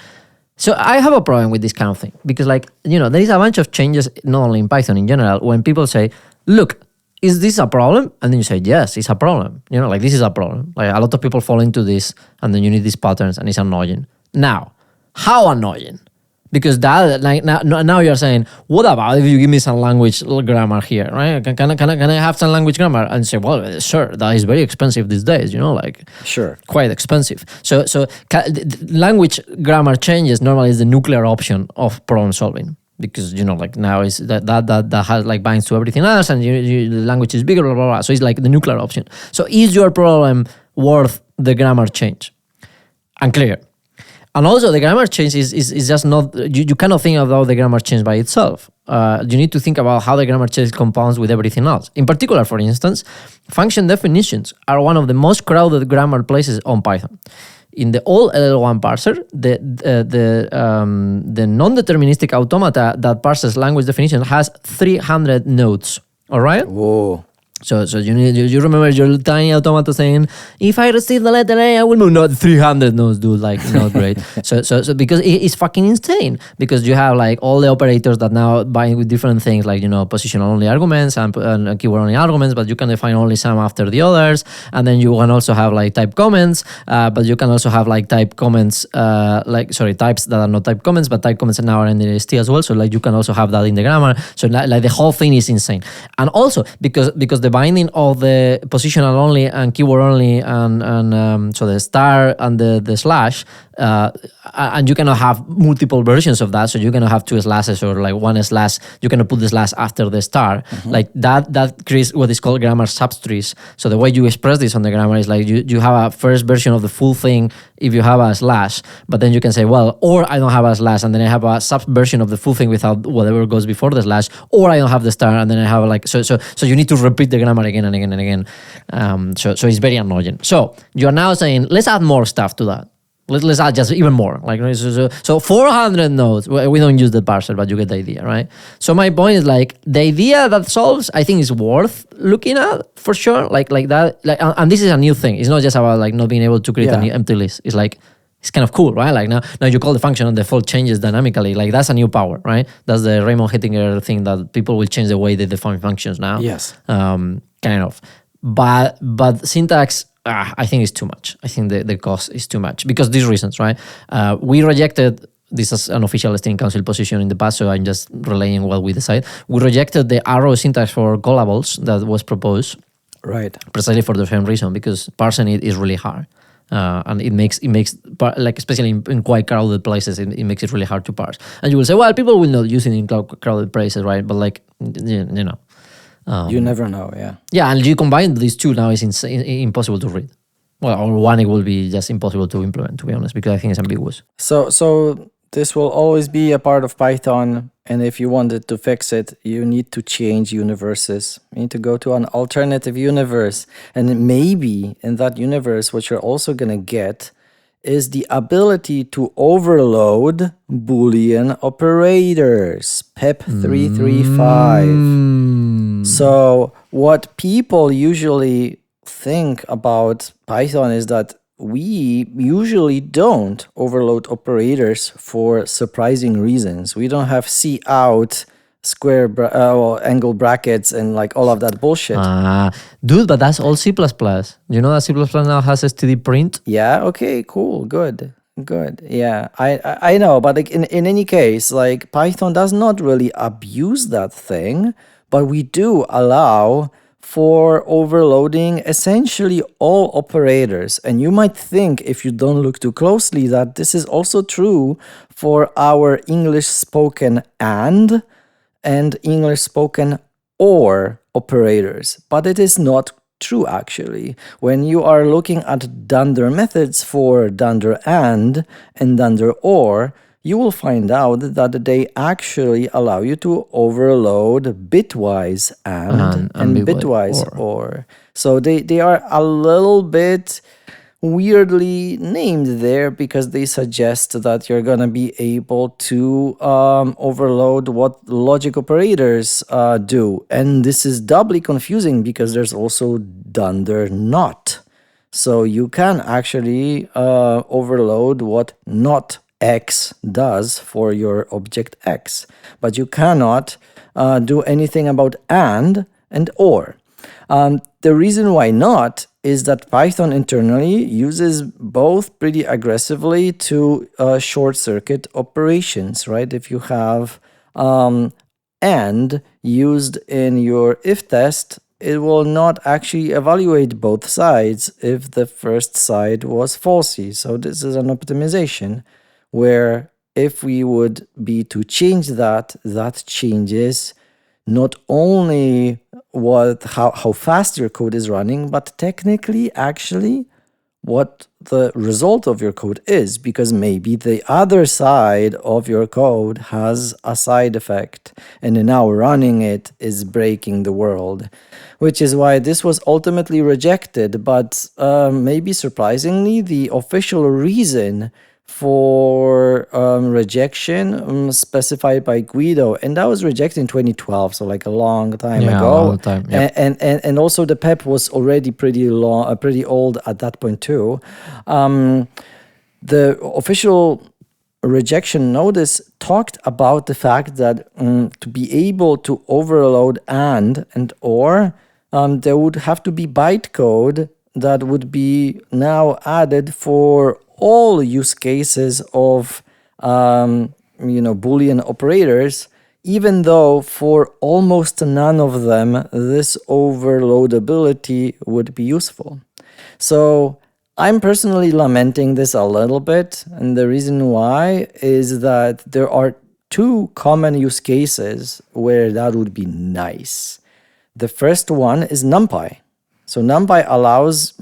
So I have a problem with this kind of thing because there is a bunch of changes, not only in Python in general, when people say, look, is this a problem? And then you say, yes, it's a problem. This is a problem. A lot of people fall into this and then you need these patterns and it's annoying. Now, how annoying? Because that now you're saying, what about if you give me some language grammar here, right? Can I have some language grammar? And say, well, sure, that is very expensive these days, sure, quite expensive. So language grammar changes normally is the nuclear option of problem solving. Because now is that has binds to everything else, and the language is bigger, blah blah blah. So it's the nuclear option. So is your problem worth the grammar change? Unclear. And also the grammar change is just not, you cannot think about the grammar change by itself. You need to think about how the grammar change compounds with everything else. In particular, for instance, function definitions are one of the most crowded grammar places on Python. In the old LL1 parser, the non-deterministic automata that parses language definition has 300 nodes. All right? Whoa. So you remember your tiny automata saying, if I receive the letter A, I will move. Not 300 nodes, dude. Not great. So because it's fucking insane. Because you have all the operators that now bind with different things, positional only arguments and keyword only arguments, but you can define only some after the others. And then you can also have type comments, but you can also have type comments, types that are not type comments, but type comments now are in the ST as well. So you can also have that in the grammar. So the whole thing is insane. And also because the binding of the positional only and keyword only and so the star and the slash, and you cannot have multiple versions of that. So you cannot have two slashes or one slash. You cannot put the slash after the star. Mm-hmm. That creates what is called grammar subtrees. So the way you express this on the grammar is you have a first version of the full thing if you have a slash, but then you can say, well, or I don't have a slash and then I have a sub version of the full thing without whatever goes before the slash, or I don't have the star and then I have so you need to repeat the grammar again and again and again. So it's very annoying. So you're now saying, let's add more stuff to that. Let's add just even more. So 400 nodes. We don't use the parser, but you get the idea, right? So my point is the idea that solves, I think, is worth looking at for sure. Like that. And this is a new thing. It's not just about not being able to create a new empty list. It's It's kind of cool, right? Like now you call the function and the default changes dynamically. Like that's a new power, right? That's the Raymond Hittinger thing that people will change the way they define functions now. Yes. Kind of. But syntax, I think is too much. I think the cost is too much because these reasons, right? We rejected this as an official Steering Council position in the past, so I'm just relaying what we decided. We rejected the arrow syntax for callables that was proposed. Right. Precisely for the same reason, because parsing it is really hard. And it makes like especially in quite crowded places, it makes it really hard to parse. And you will say, well, people will not use it in crowded places, right? But like you know, you never know, yeah. Yeah, and you combine these two now, it's impossible to read. Well, or one, it will be just impossible to implement, to be honest, because I think it's ambiguous. So this will always be a part of Python, and if you wanted to fix it, you need to change universes. You need to go to an alternative universe, and maybe in that universe, what you're also going to get is the ability to overload Boolean operators, PEP 335. So what people usually think about Python is that we usually don't overload operators for surprising reasons. We don't have cout, square angle brackets, and like all of that bullshit. Dude, but that's all C++. You know that C++ now has std print? Yeah, okay, cool, good. Yeah, I know, but like in any case, like Python does not really abuse that thing, but we do allow for overloading essentially all operators. And you might think, if you don't look too closely, that this is also true for our English spoken and English spoken or operators. But it is not true, actually. When you are looking at dunder methods for dunder and dunder or, you will find out that they actually allow you to overload bitwise and bitwise or. So they are a little bit weirdly named there because they suggest that you're going to be able to overload what logic operators do. And this is doubly confusing because there's also dunder not. So you can actually overload what not X does for your object X, but you cannot do anything about and or. The reason why not is that Python internally uses both pretty aggressively to short circuit operations, right? If you have and used in your if test, it will not actually evaluate both sides if the first side was falsy. So this is an optimization where if we would be to change that changes not only how fast your code is running, but technically actually what the result of your code is, because maybe the other side of your code has a side effect and now running it is breaking the world, which is why this was ultimately rejected. But maybe surprisingly, the official reason for rejection specified by Guido, and that was rejected in 2012, so like a long time ago. A long time, yep. And also the PEP was already pretty old at that point too. The official rejection notice talked about the fact that to be able to overload and or, there would have to be bytecode that would be now added for all use cases of Boolean operators, even though for almost none of them this overloadability would be useful. So I'm personally lamenting this a little bit, and the reason why is that there are two common use cases where that would be nice. The first one is NumPy. So NumPy allows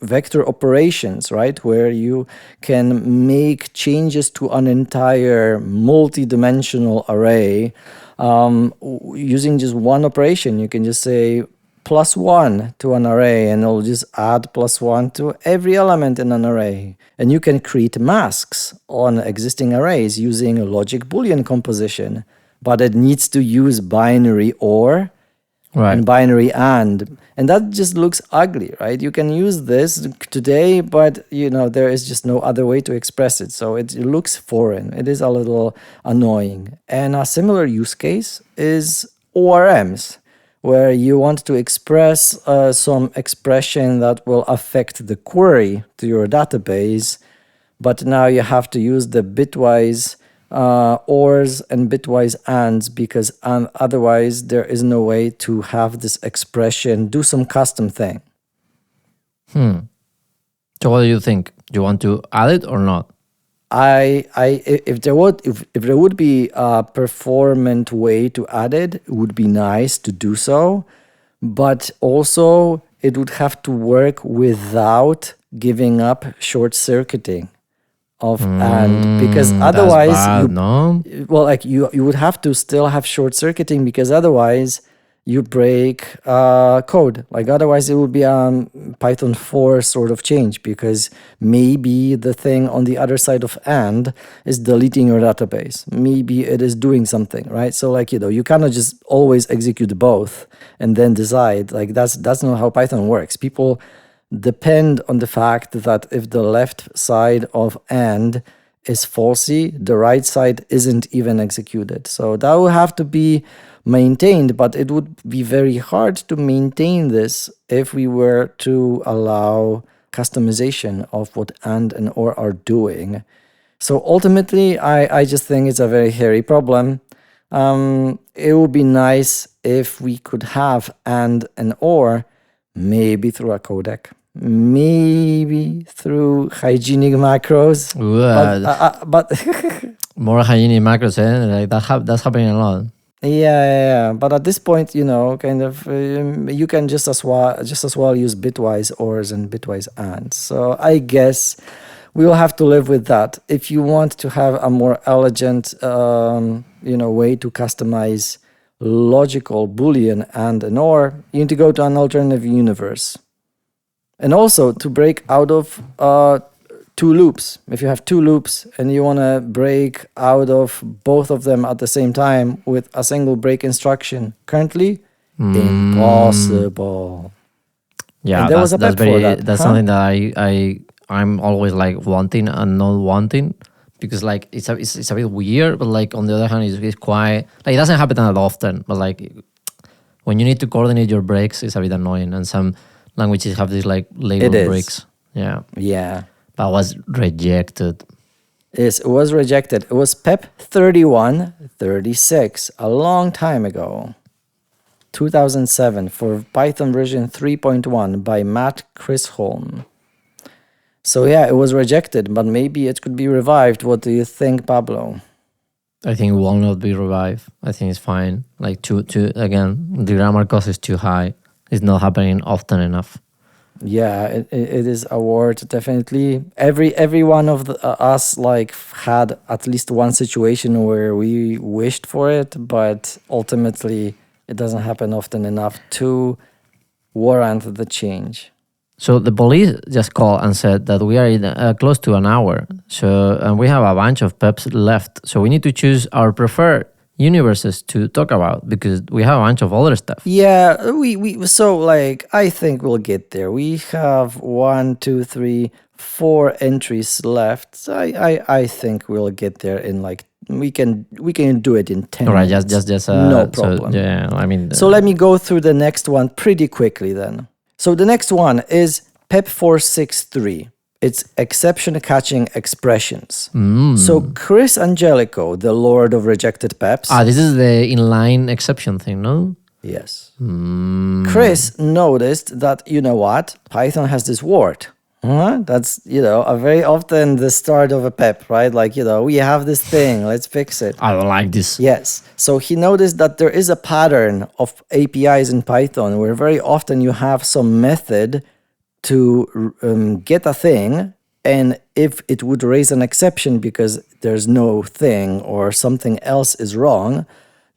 vector operations, right, where you can make changes to an entire multi-dimensional array using just one operation. You can just say +1 to an array, and it'll just add +1 to every element in an array. And you can create masks on existing arrays using logic Boolean composition, but it needs to use binary or Right. and binary and that just looks ugly, right? You can use this today, but there is just no other way to express it, so it looks foreign. It is a little annoying. And a similar use case is ORMs, where you want to express some expression that will affect the query to your database, but now you have to use the bitwise ors and bitwise ands, because otherwise there is no way to have this expression do some custom thing. So what do you think? Do you want to add it or not? If there would be a performant way to add it, it would be nice to do so, but also it would have to work without giving up short circuiting of and, because otherwise that's bad, no? you would have to still have short circuiting, because otherwise you break code. Like otherwise it would be a Python 4 sort of change, because maybe the thing on the other side of and is deleting your database. Maybe it is doing something, right? So you cannot just always execute both and then decide. Like that's not how Python works. People depend on the fact that if the left side of and is falsy, the right side isn't even executed. So that will have to be maintained, but it would be very hard to maintain this if we were to allow customization of what and or are doing. So ultimately, I just think it's a very hairy problem. It would be nice if we could have and or maybe through a codec, maybe through hygienic macros. But More hygienic macros, like that's happening a lot. Yeah. But at this point, kind of, you can just as well use bitwise ors and bitwise ands. So I guess we will have to live with that. If you want to have a more elegant, way to customize logical Boolean and or, you need to go to an alternative universe. And also to break out of two loops. If you have two loops and you want to break out of both of them at the same time with a single break instruction, currently, impossible. Yeah, and there was a that's PEP for that. That's something that I'm always like wanting and not wanting, because like it's a bit weird, but like on the other hand, it's quite like it doesn't happen that often. But like when you need to coordinate your breaks, it's a bit annoying, and some languages have these like label breaks. Yeah. But was rejected. It was rejected. It was PEP 3136 a long time ago. 2007 for Python version 3.1 by Matt Chisholm. So yeah, it was rejected, but maybe it could be revived. What do you think, Pablo? I think it will not be revived. I think it's fine. Like again, the grammar cost is too high. It's not happening often enough. Yeah, it is a word, definitely. Every one of us like had at least one situation where we wished for it, but ultimately it doesn't happen often enough to warrant the change. So the police just called and said that we are in close to an hour. So and we have a bunch of PEPs left. So we need to choose our preferred universes to talk about, because we have a bunch of other stuff. Yeah, we so like I think we'll get there. We have 1, 2, 3, 4 entries left. So I think we'll get there in like we can do it in 10 All right, minutes. just no problem. So, yeah, I mean. So let me go through the next one pretty quickly then. So the next one is PEP 463. It's exception catching expressions. So Chris Angelico, the lord of rejected PEPs. This is the inline exception thing, no? Yes. Chris noticed that, Python has this word. That's, a very often the start of a PEP, right? Like, we have this thing, let's fix it. I don't like this. Yes. So he noticed that there is a pattern of APIs in Python where very often you have some method to get a thing, and if it would raise an exception because there's no thing or something else is wrong,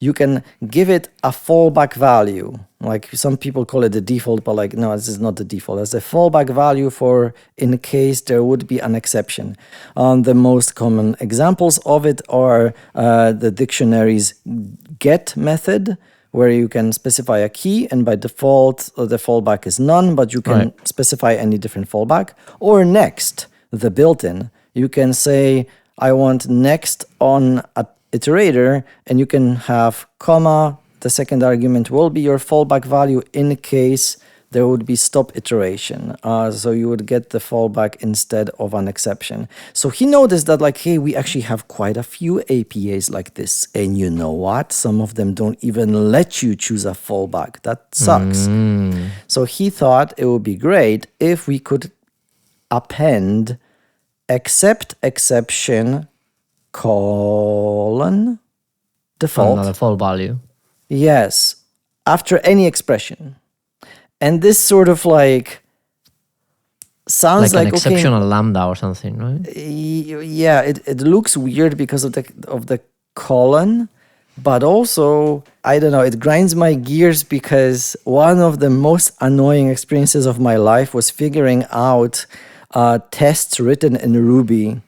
you can give it a fallback value. Like some people call it the default, but like, no, this is not the default. It's a fallback value for in case there would be an exception. The most common examples of it are the dictionary's get method, where you can specify a key, and by default, the fallback is none, but you can specify any different fallback. Or next, the built-in. You can say, I want next on an iterator, and you can have comma. The second argument will be your fallback value in case there would be stop iteration. So you would get the fallback instead of an exception. So he noticed that like, hey, we actually have quite a few APAs like this. And you know what? Some of them don't even let you choose a fallback. That sucks. So he thought it would be great if we could append except exception colon default. Another fall value. Yes, after any expression. And this sort of like sounds like an like exceptional lambda or something, right? Yeah, it looks weird because of the colon, but also I don't know, it grinds my gears because one of the most annoying experiences of my life was figuring out tests written in Ruby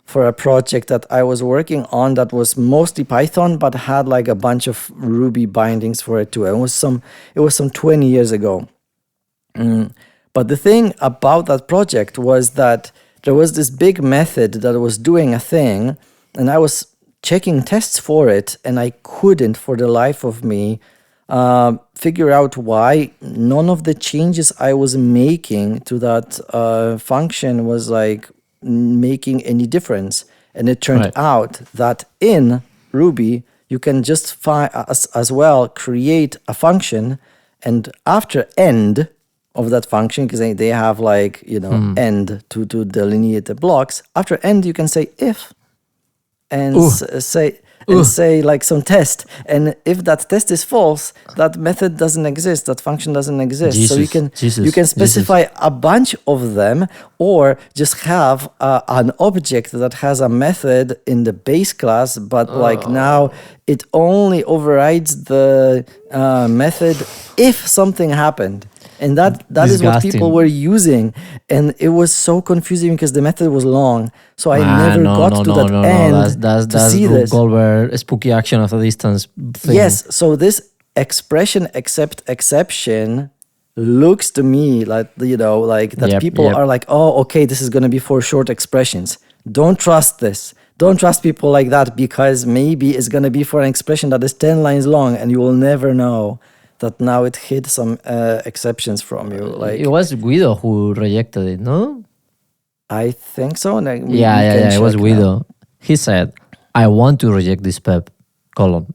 for a project that I was working on that was mostly Python, but had like a bunch of Ruby bindings for it too. It was some 20 years ago. But the thing about that project was that there was this big method that was doing a thing, and I was checking tests for it, and I couldn't, for the life of me, figure out why none of the changes I was making to that function was like making any difference. And it turned out that in Ruby, you can just as well create a function, and after end of that function, because they have like, end to delineate the blocks. After end, you can say if, and say like some test. And if that test is false, that method doesn't exist, that function doesn't exist. So you can specify a bunch of them, or just have an object that has a method in the base class, but like now it only overrides the method if something happened. And that is what people were using. And it was so confusing because the method was long. So I never got to that end to see this. Goldberg, spooky action of a distance thing. Yes, so this expression except exception looks to me like, that people are like, oh, okay, this is going to be for short expressions. Don't trust this. Don't trust people like that, because maybe it's going to be for an expression that is 10 lines long and you will never know that now it hid some exceptions from you. Like, it was Guido who rejected it, no? I think so. Yeah, it was Guido. He said, I want to reject this PEP, colon.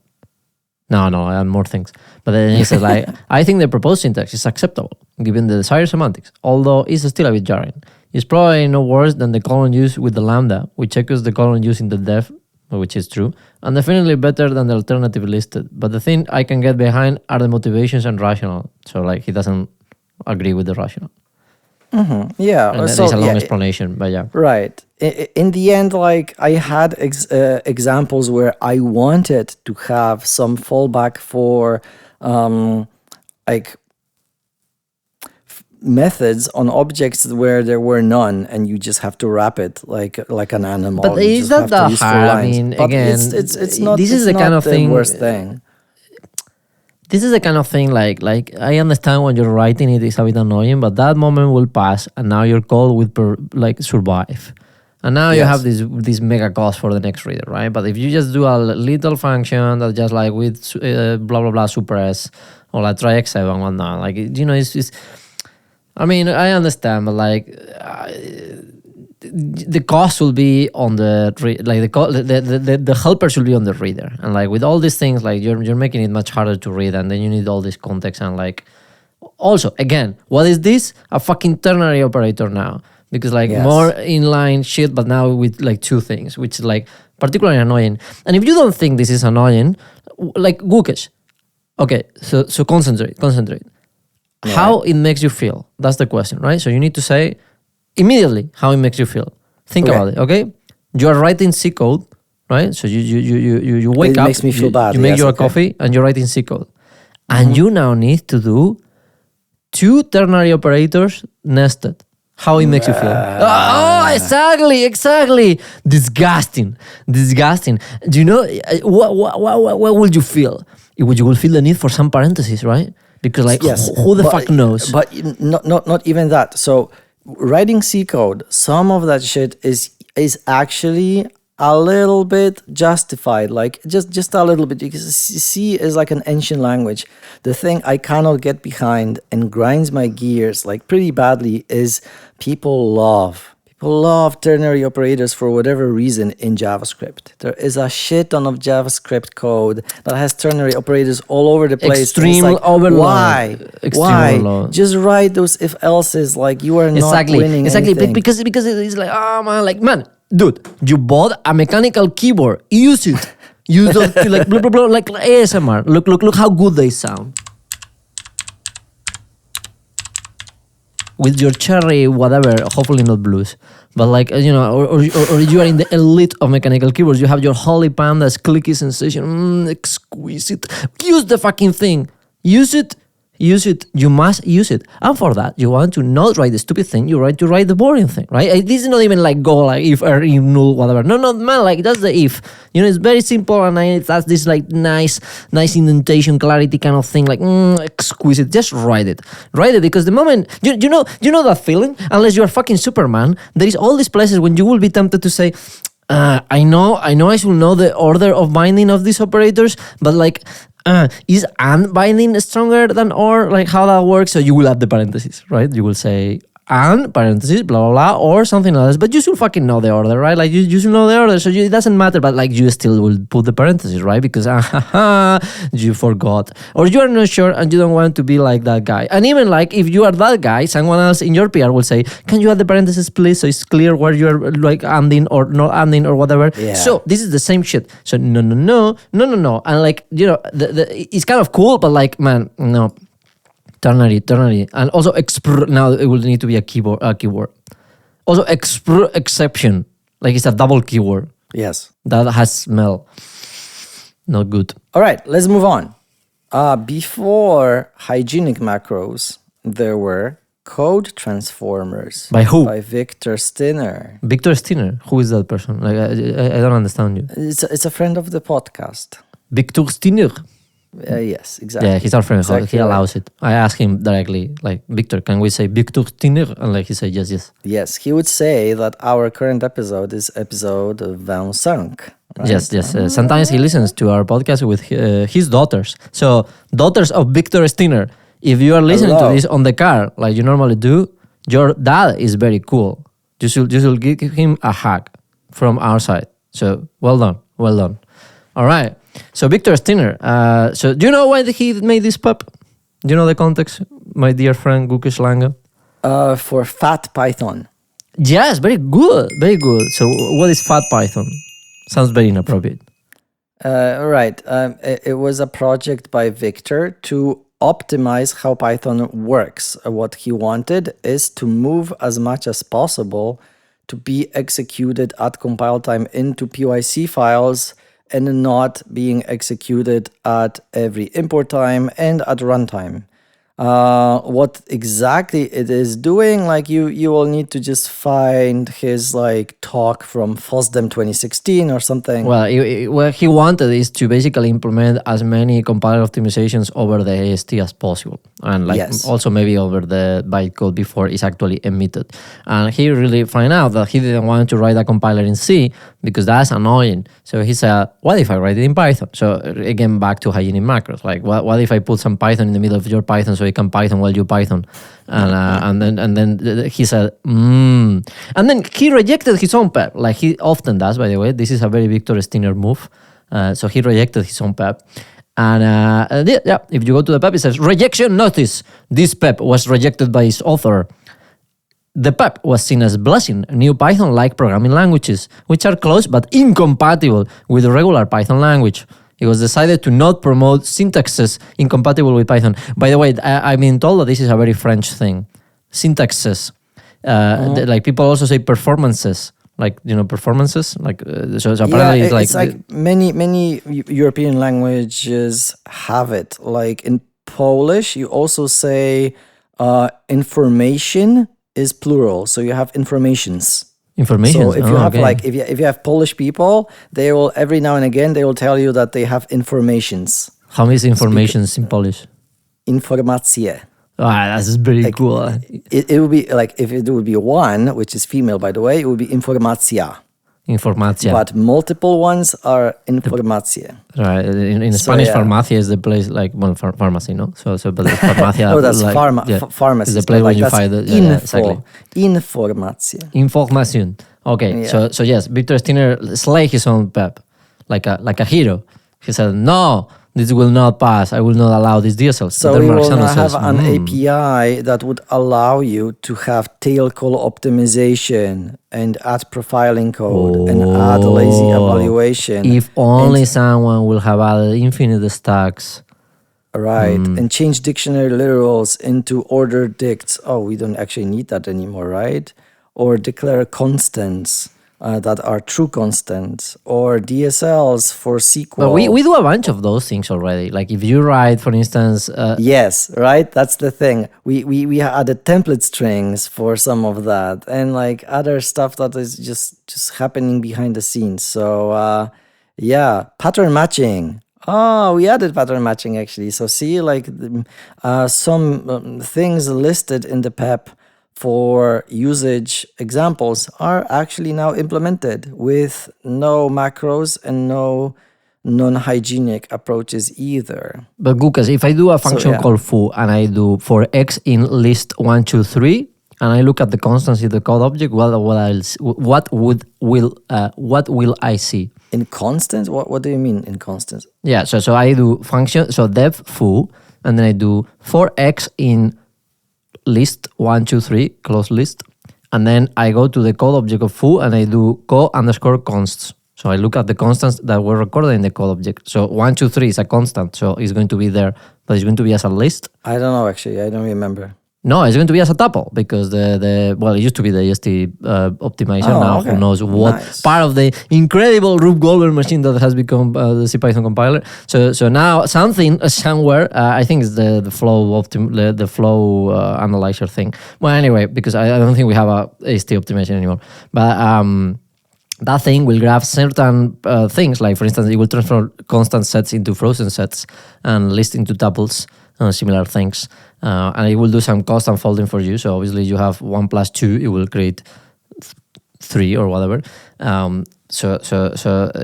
No, I have more things. But then he said, like, I think the proposed syntax is acceptable, given the desired semantics, although it's still a bit jarring. It's probably no worse than the colon used with the lambda, which echoes the colon used in the def, which is true, and definitely better than the alternative listed. But the thing I can get behind are the motivations and rationale. So, like, he doesn't agree with the rationale. Yeah. And there's a long explanation, but yeah. Right. In the end, like, I had examples where I wanted to have some fallback for, methods on objects where there were none, and you just have to wrap it like an animal. But is that hard? I mean, but again, it's not. This is the kind of thing. Worst thing. This is the kind of thing. Like I understand when you're writing it is a bit annoying, but that moment will pass, and now your code will survive. And now you have this mega cost for the next reader, right? But if you just do a little function that just like with blah blah blah super s or like try x7 and whatnot, like it's. I mean, I understand, but like the cost will be on the helpers will be on the reader, and like with all these things, like you're making it much harder to read, and then you need all this context, and like also again, what is this? A fucking ternary operator now, because like more inline shit, but now with like two things, which is like particularly annoying. And if you don't think this is annoying, like Gukesh, okay, so concentrate. Right. How it makes you feel. That's the question, right? So you need to say immediately how it makes you feel. Think about it, okay? You are writing C code, right? So you wake up, makes me feel bad. You make your coffee and you're writing C code. And you now need to do two ternary operators nested. How it makes you feel. Oh, exactly. Disgusting. Do you know, what would you feel? you will feel the need for some parentheses, right? Because like who the fuck knows? But not even that. So writing C code, some of that shit is actually a little bit justified, like just a little bit, because C is like an ancient language. The thing I cannot get behind and grinds my gears like pretty badly is people love ternary operators for whatever reason in JavaScript. There is a shit ton of JavaScript code that has ternary operators all over the place. Extreme overload. Why? Overload. Just write those if else's. Like you are not winning anything. because it's like, oh man, like man, dude, you bought a mechanical keyboard. Use it. Use it like blah blah blah, like ASMR. Look how good they sound. With your cherry, whatever, hopefully not blues, but like, or you are in the elite of mechanical keyboards. You have your holy pandas, clicky sensation, exquisite. Use the fucking thing. Use it. You must use it. And for that, you want to not write the stupid thing. You write the boring thing, right? This is not even like go like if or if null whatever. No, man. Like that's the if. It's very simple and that's this like nice indentation, clarity kind of thing. Like exquisite. Just write it because the moment you know that feeling. Unless you are fucking Superman, there is all these places when you will be tempted to say, I know I should know the order of binding of these operators, but like. Is and binding stronger than or? Like how that works? So you will add the parentheses, right? You will say and parentheses, blah, blah, blah, or something else. But you should fucking know the order, right? Like you should know the order. So it doesn't matter, but like you still will put the parentheses, right? Because you forgot. Or you are not sure and you don't want to be like that guy. And even like if you are that guy, someone else in your PR will say, can you add the parentheses, please? So it's clear where you're like ending or not ending or whatever. Yeah. So this is the same shit. So no. And like, it's kind of cool, but like, man, no. Ternary, and also now it will need to be a keyword. Also exception, like it's a double keyword. Yes, that has smell. Not good. All right, let's move on. Before hygienic macros, there were code transformers. By who? By Victor Stinner. Victor Stinner. Who is that person? Like I don't understand you. It's a friend of the podcast. Victor Stinner. Yes, exactly. Yeah, he's our friend. Exactly he allows it. I asked him directly, like, Victor, can we say Victor Stinner? And like he said, yes. Yes, he would say that our current episode is episode 25. Right? Yes. Sometimes he listens to our podcast with his daughters. So, daughters of Victor Stinner, if you are listening to this on the car, like you normally do, your dad is very cool. You should give him a hug from our side. So, well done. All right. So Victor Stinner, so do you know why he made this pep? Do you know the context, my dear friend Gukesh Langa? For Fat Python. Yes, very good. So what is Fat Python? Sounds very inappropriate. Right. It was a project by Victor to optimize how Python works. What he wanted is to move as much as possible to be executed at compile time into PYC files and not being executed at every import time and at runtime. What exactly it is doing, like you will need to just find his like talk from FOSDEM 2016 or something. Well, what he wanted is to basically implement as many compiler optimizations over the AST as possible, and like also maybe over the bytecode before it's actually emitted. And he really found out that he didn't want to write a compiler in C because that's annoying. So he said, what if I write it in Python? So again, back to hygienic macros. Like, what if I put some Python in the middle of your Python so it can Python while you Python? And then he said, And then he rejected his own PEP, like he often does, by the way. This is a very Victor Stinner move. So he rejected his own PEP. And if you go to the PEP, it says, rejection notice. This PEP was rejected by its author. The PEP was seen as blessing new Python-like programming languages, which are close but incompatible with the regular Python language. It was decided to not promote syntaxes incompatible with Python. By the way, I've been told that this is a very French thing. Syntaxes. Like people also say performances. Like, performances. Like so apparently it's like many European languages have it. Like in Polish, you also say information is plural, so you have informations. Information. So if you have if you have Polish people, they will every now and again they will tell you that they have informations. How is informations in Polish? Informacje. That's very cool. It would be like, if it would be one, which is female, by the way, it would be informacja. Informacja. But multiple ones are informacje. Right. In Spanish, farmacia is the place, like, well, pharmacy, no? So but farmacia. No, that's like, pharmacy. Is the place where you find the exactly. Informacje. Información. Okay. Yeah. So yes, Victor Stinner slayed his own PEP like a hero. He said, no, this will not pass. I will not allow these DSLs. So we will now have an API that would allow you to have tail call optimization and add profiling code and add lazy evaluation. If only someone will have added infinite stacks. Right. And change dictionary literals into ordered dicts. Oh, we don't actually need that anymore, right? Or declare constants that are true constants, or DSLs for SQL. But we do a bunch of those things already. Like if you write, for instance... yes, right? That's the thing. We added template strings for some of that, and like other stuff that is just happening behind the scenes. So yeah, pattern matching. Oh, we added pattern matching actually. So see, like some things listed in the PEP for usage examples are actually now implemented with no macros and no non-hygienic approaches either. But Gukas, if I do a function called foo and I do for x in list 1, 2, 3, and I look at the constants in the code object, what will I see? In constants? What do you mean in constants? Yeah, so I do function, so dev foo, and then I do for x in list 1, 2, 3, close list, and then I go to the code object of foo and I do co_consts. So I look at the constants that were recorded in the code object. So 1, 2, 3 is a constant, so it's going to be there, but it's going to be as a list. I don't know actually. I don't remember. No, it's going to be as a tuple because it used to be the EST optimization. Now who knows what part of the incredible Rube Goldberg machine that has become the CPython compiler. So now something somewhere, I think it's the flow analyzer thing. Well, anyway, because I don't think we have a EST optimization anymore, but that thing will grab certain things, like for instance, it will transform constant sets into frozen sets and list into tuples. Similar things, and it will do some custom folding for you. So obviously you have 1 + 2, it will create 3 or whatever. So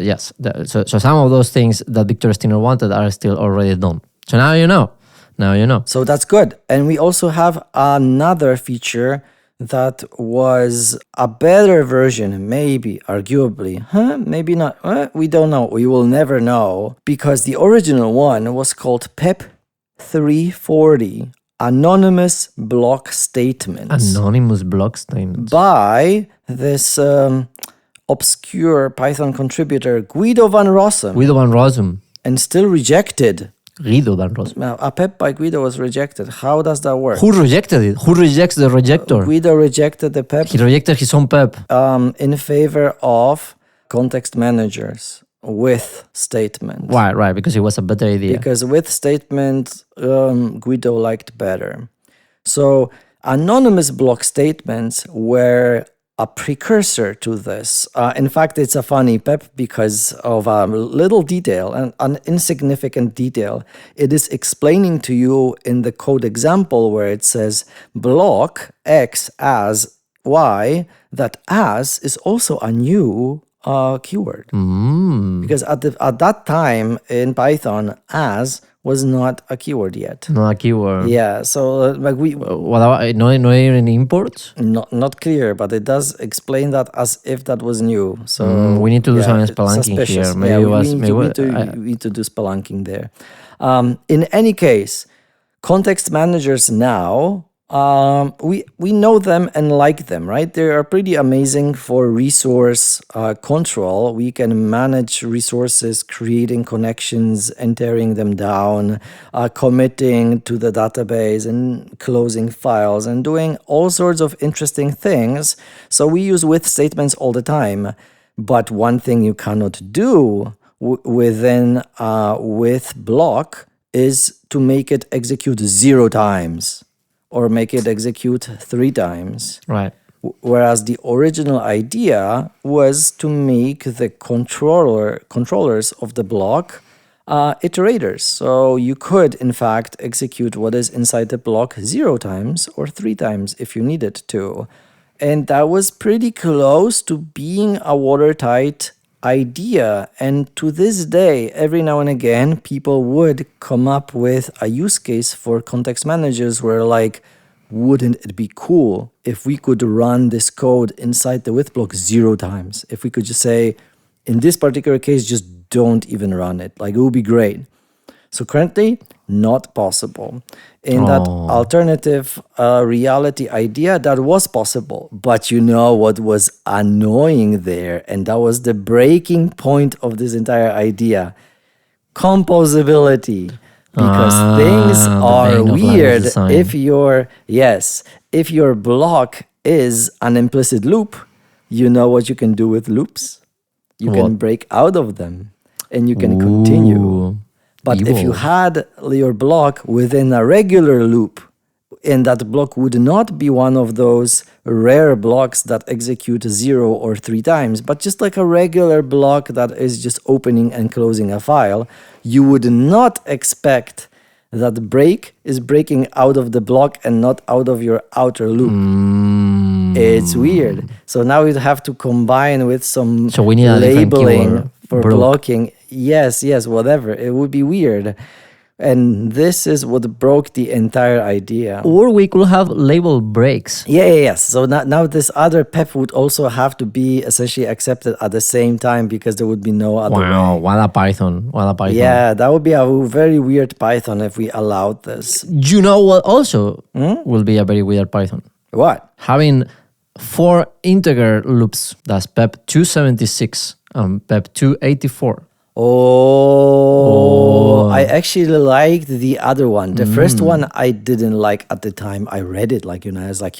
yes, so some of those things that Victor Stinner wanted are still already done. So now you know. So that's good. And we also have another feature that was a better version, maybe, arguably. Maybe not. We don't know. We will never know, because the original one was called PEP 340, anonymous block statements. Anonymous block statements. By this obscure Python contributor, Guido van Rossum. And still rejected. Guido van Rossum. Now, a PEP by Guido was rejected. How does that work? Who rejected it? Who rejects the rejector? Guido rejected the PEP. He rejected his own PEP. In favor of context managers with statement. Why? Right, because it was a better idea. Because with statement, Guido liked better. So anonymous block statements were a precursor to this. In fact, it's a funny PEP because of a little detail, an insignificant detail. It is explaining to you in the code example where it says block X as Y, that as is also a new keyword. Because at that time in Python, as was not a keyword yet. Not a keyword. Yeah, so like what about no even imports? Not clear, but it does explain that as if that was new. So we need to do some spelunking here. Maybe we need to do spelunking there. In any case, context managers now, we know them and like them, right? They are pretty amazing for resource control. We can manage resources, creating connections, entering them down, committing to the database and closing files and doing all sorts of interesting things. So we use with statements all the time. But one thing you cannot do within with block is to make it execute 0 times. Or make it execute 3 times. Right. Whereas the original idea was to make the controllers of the block iterators. So you could, in fact, execute what is inside the block 0 times or 3 times if you needed to. And that was pretty close to being a watertight idea. And to this day, every now and again, people would come up with a use case for context managers where like, wouldn't it be cool if we could run this code inside the with block 0 times? If we could just say, in this particular case, just don't even run it. Like, it would be great. So currently, not possible. In that alternative reality idea, that was possible. But you know what was annoying there? And that was the breaking point of this entire idea. Composability. Because things are weird if your block is an implicit loop. You know what you can do with loops? You can break out of them and you can continue. But if you had your block within a regular loop, and that block would not be one of those rare blocks that execute 0 or 3 times, but just like a regular block that is just opening and closing a file, you would not expect that break is breaking out of the block and not out of your outer loop. It's weird. So now you'd have to combine with some we need labeling for blocking. Yes, whatever. It would be weird. And this is what broke the entire idea. Or we could have label breaks. Yes. So now this other PEP would also have to be essentially accepted at the same time because there would be no other way. What a Python. Yeah, that would be a very weird Python if we allowed this. You know what also will be a very weird Python? What? Having 4 integer loops. That's PEP 276 and PEP 284. I actually liked the other one. The first one I didn't like at the time. I read it like, as like,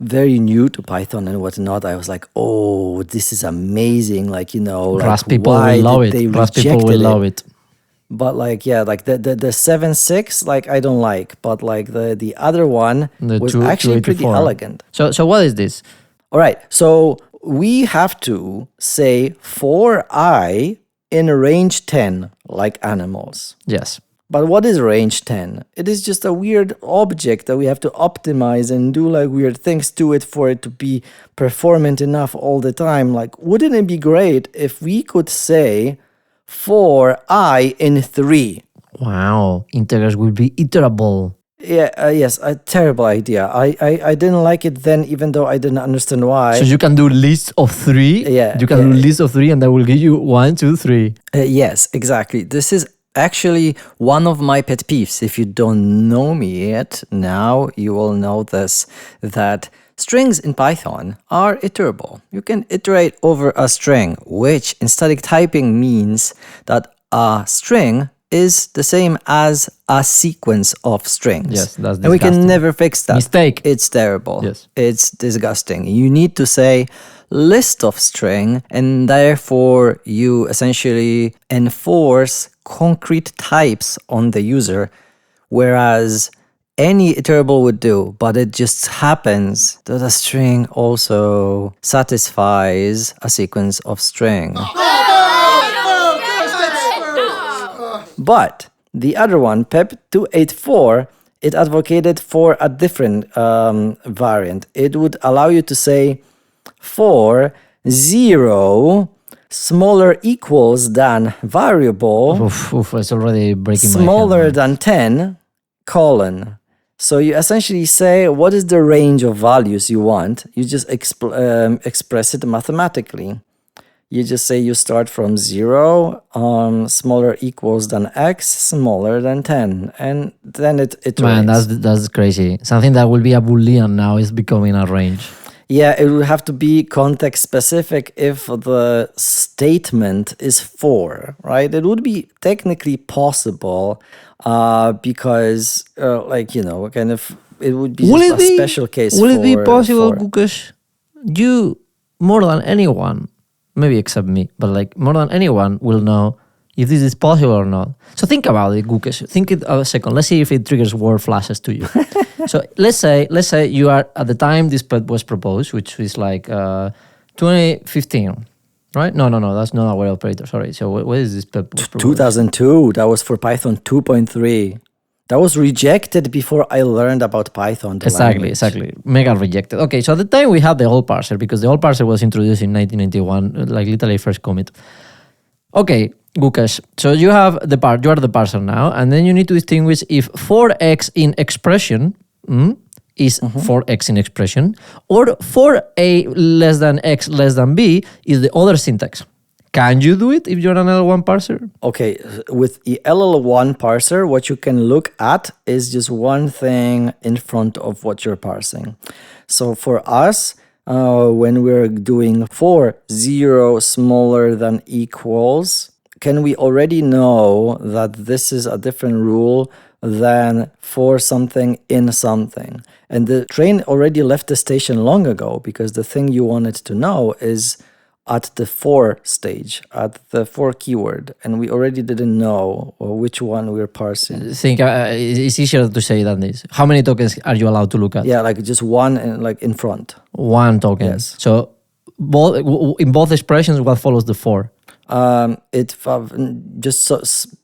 very new to Python and whatnot. I was like, oh, this is amazing. Like, Rust people will love it. Rust people will love it. But like, the 7.6, like I don't like. But like the other one was actually pretty elegant. So what is this? All right. So we have to say for I in range 10, like animals. Yes. But what is range 10? It is just a weird object that we have to optimize and do like weird things to it for it to be performant enough all the time. Like, wouldn't it be great if we could say for I in 3? Wow. Integers will be iterable. Yes, a terrible idea. I didn't like it then, even though I didn't understand why. So you can do list of 3. You can do list of 3, and that will give you 1, 2, 3. Yes, exactly. This is actually one of my pet peeves. If you don't know me yet, now you will know this, that strings in Python are iterable. You can iterate over a string, which in static typing means that a string is the same as a sequence of strings. Yes, that's disgusting. And we can never fix that. Mistake. It's terrible. Yes. It's disgusting. You need to say list of string, and therefore you essentially enforce concrete types on the user, whereas any iterable would do, but it just happens that a string also satisfies a sequence of string. But the other one, PEP 284, it advocated for a different variant. It would allow you to say for 0 smaller equals than variable it's already breaking smaller my hand. than 10 colon. So you essentially say what is the range of values you want. You just express it mathematically. You just say you start from 0, smaller equals than x, smaller than 10. And then it iterates. Man, that's crazy. Something that will be a Boolean now is becoming a range. Yeah, it would have to be context specific if the statement is for, right? It would be technically possible because, kind of, it would be just a special case. Will it be possible because you, more than anyone, maybe except me, but like more than anyone will know if this is possible or not. So think about it, Gukesh. Think it a second. Let's see if it triggers word flashes to you. So let's say you are at the time this PEP was proposed, which is like 2015. right? No, that's not a word operator. Sorry. So what is this PEP? 2002. That was for Python 2.3. That was rejected before I learned about Python. Exactly. Mega rejected. Okay, so at the time we had the old parser because the old parser was introduced in 1991, like literally first commit. Okay, Gukesh. So you are the parser now, and then you need to distinguish if 4x in expression is 4x in expression, or 4a less than x less than b is the other syntax. Can you do it if you're an LL1 parser? Okay, with the LL1 parser, what you can look at is just one thing in front of what you're parsing. So for us, when we're doing for 0 smaller than equals, can we already know that this is a different rule than for something in something? And the train already left the station long ago, because the thing you wanted to know is at the for stage, at the for keyword, and we already didn't know which one we're parsing. Think it's easier to say than this. How many tokens are you allowed to look at? Yeah, like just one in front. One token. Yes. So in both expressions, what follows the for? Just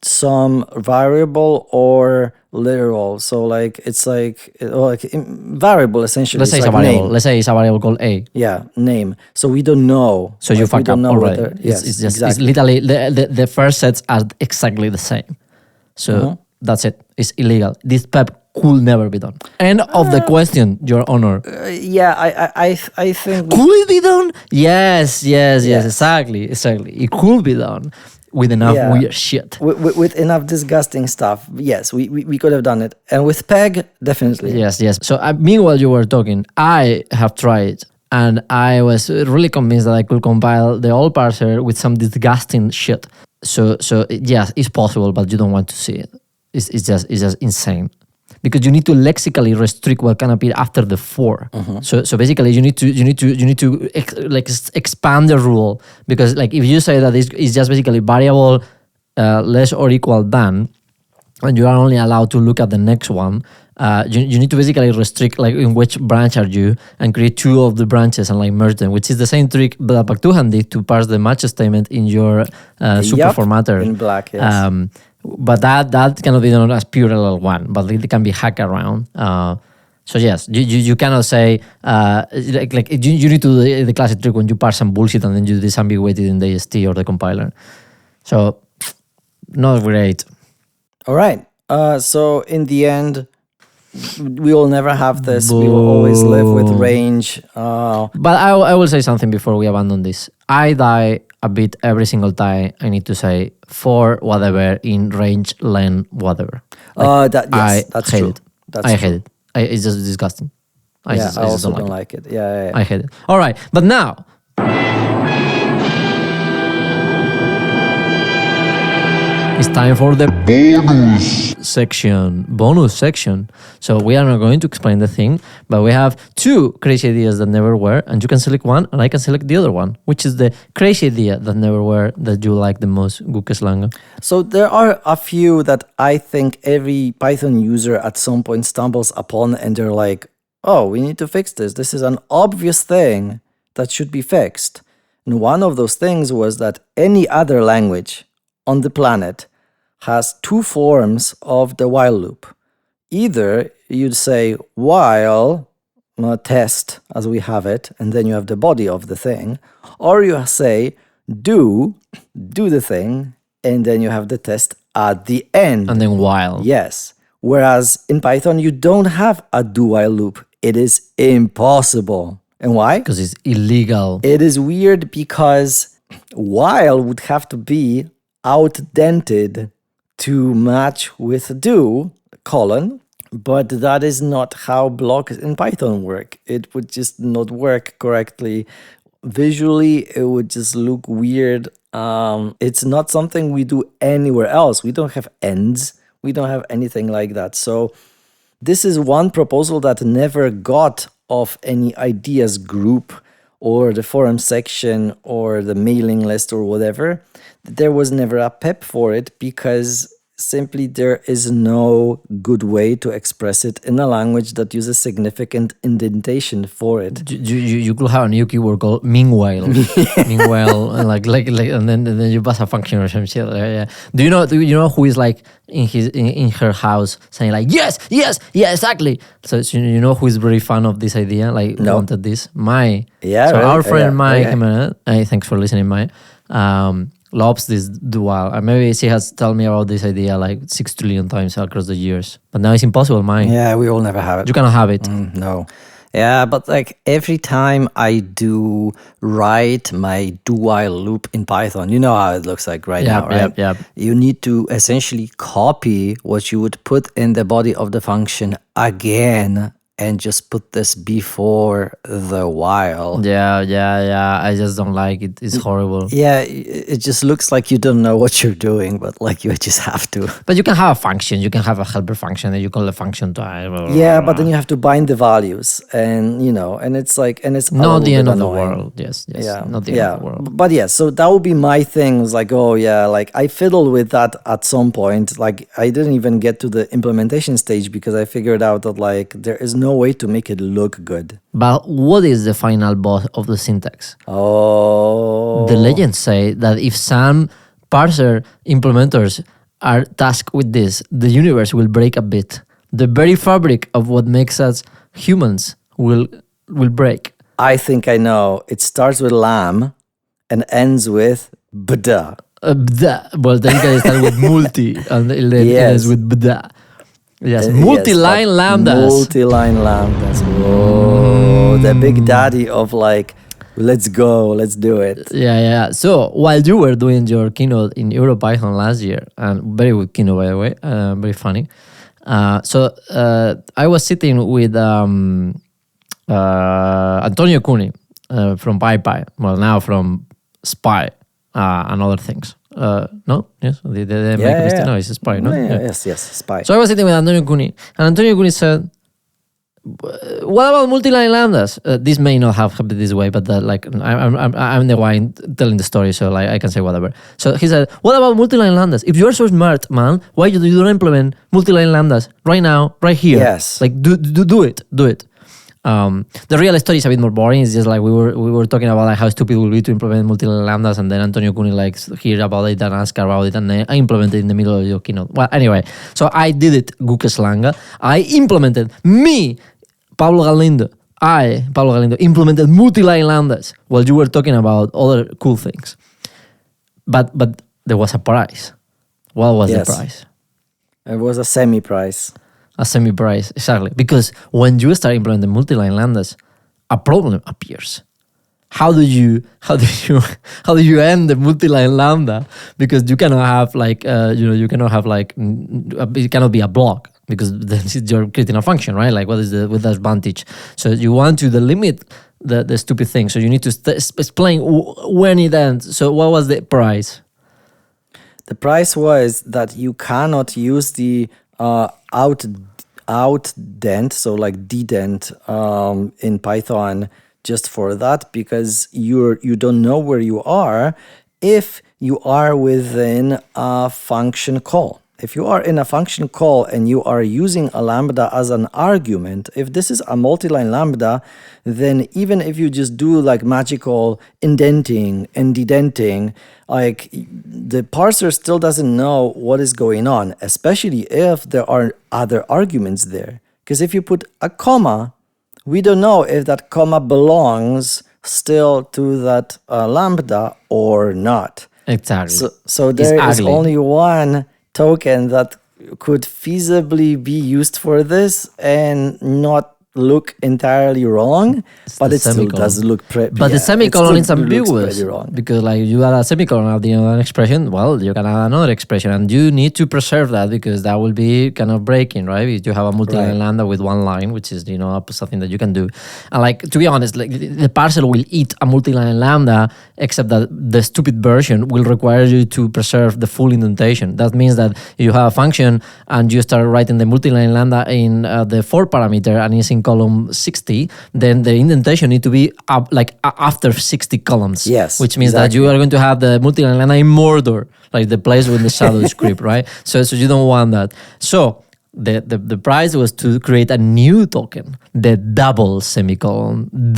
some variable or literal. So like it's like variable essentially. Let's say it's a variable. Name. Let's say it's a variable called a. Yeah, name. So we don't know. So you fuck up already. Yes, it's just exactly. It's literally the first sets are exactly the same. So that's it. It's illegal. This PEP could never be done. End of the question, Your Honor. Yeah, I think. Could it be done? Yes. Exactly. It could be done with enough weird shit. With enough disgusting stuff. Yes, we could have done it. And with PEG, definitely. Yes. So meanwhile you were talking, I have tried. And I was really convinced that I could compile the old parser with some disgusting shit. So yes, it's possible, but you don't want to see it. It's just insane. Because you need to lexically restrict what can appear after the for. So basically, you need to expand the rule, because like if you say that it's just basically variable less or equal than, and you are only allowed to look at the next one, you need to basically restrict like in which branch are you, and create two of the branches and like merge them, which is the same trick that Python did to parse the match statement in your super formatter in black. Yes. But that cannot be done as pure LL1, but it can be hacked around. So yes, you cannot say like you need to do the classic trick when you parse some bullshit and then you disambiguate it in the AST or the compiler. So not great. All right. So in the end, we will never have this. Boo. We will always live with range. But I will say something before we abandon this. I die a bit every single time I need to say for whatever in range, len, whatever. That's hate true. It. I hate it. It's just disgusting. I also don't like it. Yeah. I hate it. All right, but now. It's time for the bonus section. So we are not going to explain the thing, but we have two crazy ideas that never were, and you can select one, and I can select the other one, which is the crazy idea that never were that you like the most, Gukesh Lange. So there are a few that I think every Python user at some point stumbles upon, and they're like, oh, we need to fix this. This is an obvious thing that should be fixed. And one of those things was that any other language on the planet has two forms of the while loop. Either you'd say while test as we have it, and then you have the body of the thing, or you say do the thing, and then you have the test at the end. And then while. Yes. Whereas in Python, you don't have a do while loop. It is impossible. And why? Because it's illegal. It is weird because while would have to be outdented to match with do, but that is not how blocks in Python work. It would just not work correctly. Visually, it would just look weird. It's not something we do anywhere else. We don't have ends. We don't have anything like that. So this is one proposal that never got off any ideas group or the forum section or the mailing list or whatever. There was never a PEP for it because simply there is no good way to express it in a language that uses significant indentation for it. You could have a new keyword called meanwhile. Meanwhile, and then you pass a function or some shit. Yeah. Do you know who is like in her house saying like yeah, exactly. So you know who is very fan of this idea, like wanted this? Mai. Yeah. So right? our friend Mai, Okay. thanks for listening, Mai. Loves this dual. Maybe she has told me about this idea like 6 trillion times across the years. But now it's impossible, Mai. Yeah, we will never have it. You cannot have it. No. Yeah, but like every time I do write my do while loop in Python, you know how it looks like now, right? Yep. You need to essentially copy what you would put in the body of the function again and just put this before the while. Yeah. I just don't like it. It's horrible. Yeah, it just looks like you don't know what you're doing, but like you just have to. But you can have a function. You can have a helper function that you call a function type. Yeah, but then you have to bind the values, and it's like, and it's not the end of the annoying. world. Yes. Yeah, Not the end of the world. But yeah, so that would be my thing. It was like, oh yeah, like I fiddled with that at some point. Like I didn't even get to the implementation stage because I figured out that like there is no way to make it look good. But what is the final boss of the syntax? Oh, The legends say that if some parser implementers are tasked with this, the universe will break a bit. The very fabric of what makes us humans will break. I think I know. It starts with lamb and ends with bda. Well, then you can start with multi and then it ends with bda. Yes, multi-line lambdas. Multi-line lambdas. Whoa, the big daddy of like, let's go, let's do it. Yeah. So while you were doing your keynote in EuroPython last year, and very good keynote by the way, very funny. So I was sitting with Antonio Cuni from PyPy, well now from Spy and other things. No? Yes? They make a mistake? No, it's a Spy, no? Yes, Spy. So I was sitting with Antonio Cuni, and Antonio Cuni said, what about multi-line lambdas? This may not have happened this way, but I'm the one telling the story, so like I can say whatever. So he said, what about multi-line lambdas? If you're so smart, man, why you don't implement multi-line lambdas right now, right here? Yes. Like do it. The real story is a bit more boring. It's just like we were talking about like how stupid it would be to implement multi-line lambdas, and then Antonio Cuni like hear about it and ask about it, and then I implemented it in the middle of your keynote. Well, anyway, so I did it, Gukeslanga. I implemented Pablo Galindo, implemented multi-line lambdas while you were talking about other cool things. But there was a price. What was the price? It was a semi-price. A semi-price, exactly. Because when you start implementing multi-line lambdas, a problem appears. How do you end the multi-line lambda? Because you cannot have like it cannot be a block, because then you're creating a function, right? Like what is the advantage? So you want to delimit the stupid thing. So you need to explain when it ends. So what was the price? The price was that you cannot use the outdent, so like dedent in Python just for that, because you don't know where you are if you are within a function call. If you are in a function call and you are using a lambda as an argument, if this is a multi-line lambda, then even if you just do like magical indenting and dedenting, like the parser still doesn't know what is going on, especially if there are other arguments there. Because if you put a comma, we don't know if that comma belongs still to that lambda or not. Exactly. So there is only one token that could feasibly be used for this and not look entirely wrong, but it still does look but the semicolon is ambiguous, because like you add a semicolon at the end of an expression, well, you can add another expression, and you need to preserve that, because that will be kind of breaking, right? If you have a multi-line lambda with one line, which is something that you can do. And like, to be honest, like the parser will eat a multi-line lambda, except that the stupid version will require you to preserve the full indentation. That means that you have a function and you start writing the multi-line lambda in the 4 parameter, and it's in column 60, then the indentation need to be up like after 60 columns. Yes, which means that you are going to have the multi-line lambda in Mordor, like the place with the shadow script, right? So you don't want that. So the price was to create a new token, the double semicolon, and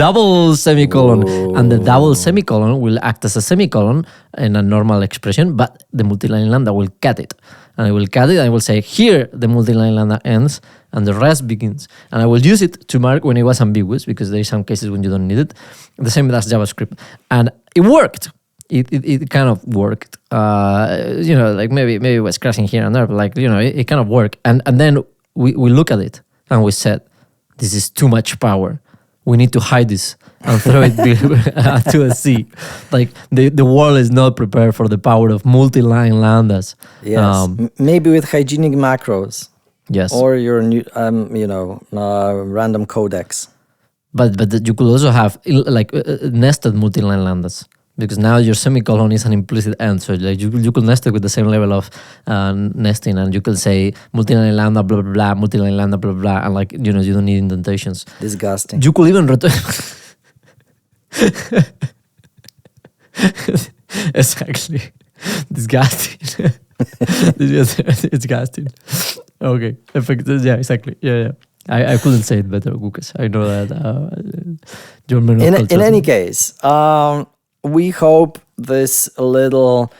the double semicolon will act as a semicolon in a normal expression, but the multi-line lambda will cut it. And I will cut it and I will say, here the multi-line lambda ends and the rest begins. And I will use it to mark when it was ambiguous, because there are some cases when you don't need it. The same as JavaScript. And it worked. It kind of worked. Like maybe it was crashing here and there, but like, it kind of worked. And then we look at it and we said, this is too much power. We need to hide this and throw it to a sea. Like the world is not prepared for the power of multi-line lambdas. Yes, maybe with hygienic macros. Yes, or your new, random codex. But you could also have like nested multi-line lambdas, because now your semicolon is an implicit end. So like you could nest it with the same level of nesting, and you could say multi-line lambda blah blah blah, multi-line lambda blah blah, and like you don't need indentations. Disgusting. You could even return. Exactly. Disgusting. Disgusting. Okay. Yeah, exactly. Yeah. I couldn't say it better, Lucas. I know that. In any case, we hope this little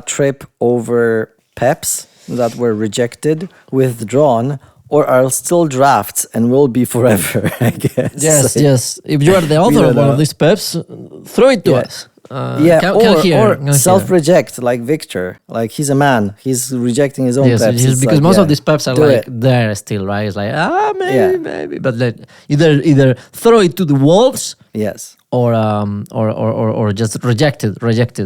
trip over PEPs that were rejected, withdrawn, or are still drafts and will be forever, I guess. Yes. If you are the author of one of these PEPs, throw it to us. Or self-reject, like Victor. Like, he's a man. He's rejecting his own PEPs. Yes, because most of these PEPs are there still, right? It's like, maybe. But like, either throw it to the wolves. Yes. Or just reject it.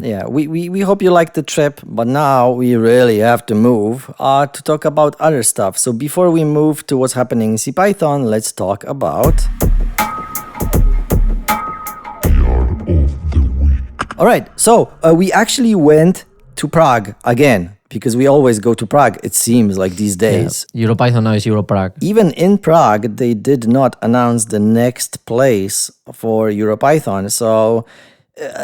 Yeah, we hope you liked the trip, but now we really have to move to talk about other stuff. So before we move to what's happening in CPython, let's talk about... All right, so we actually went to Prague again, because we always go to Prague, it seems like these days. Yeah. EuroPython now is EuroPrague. Even in Prague, they did not announce the next place for EuroPython, so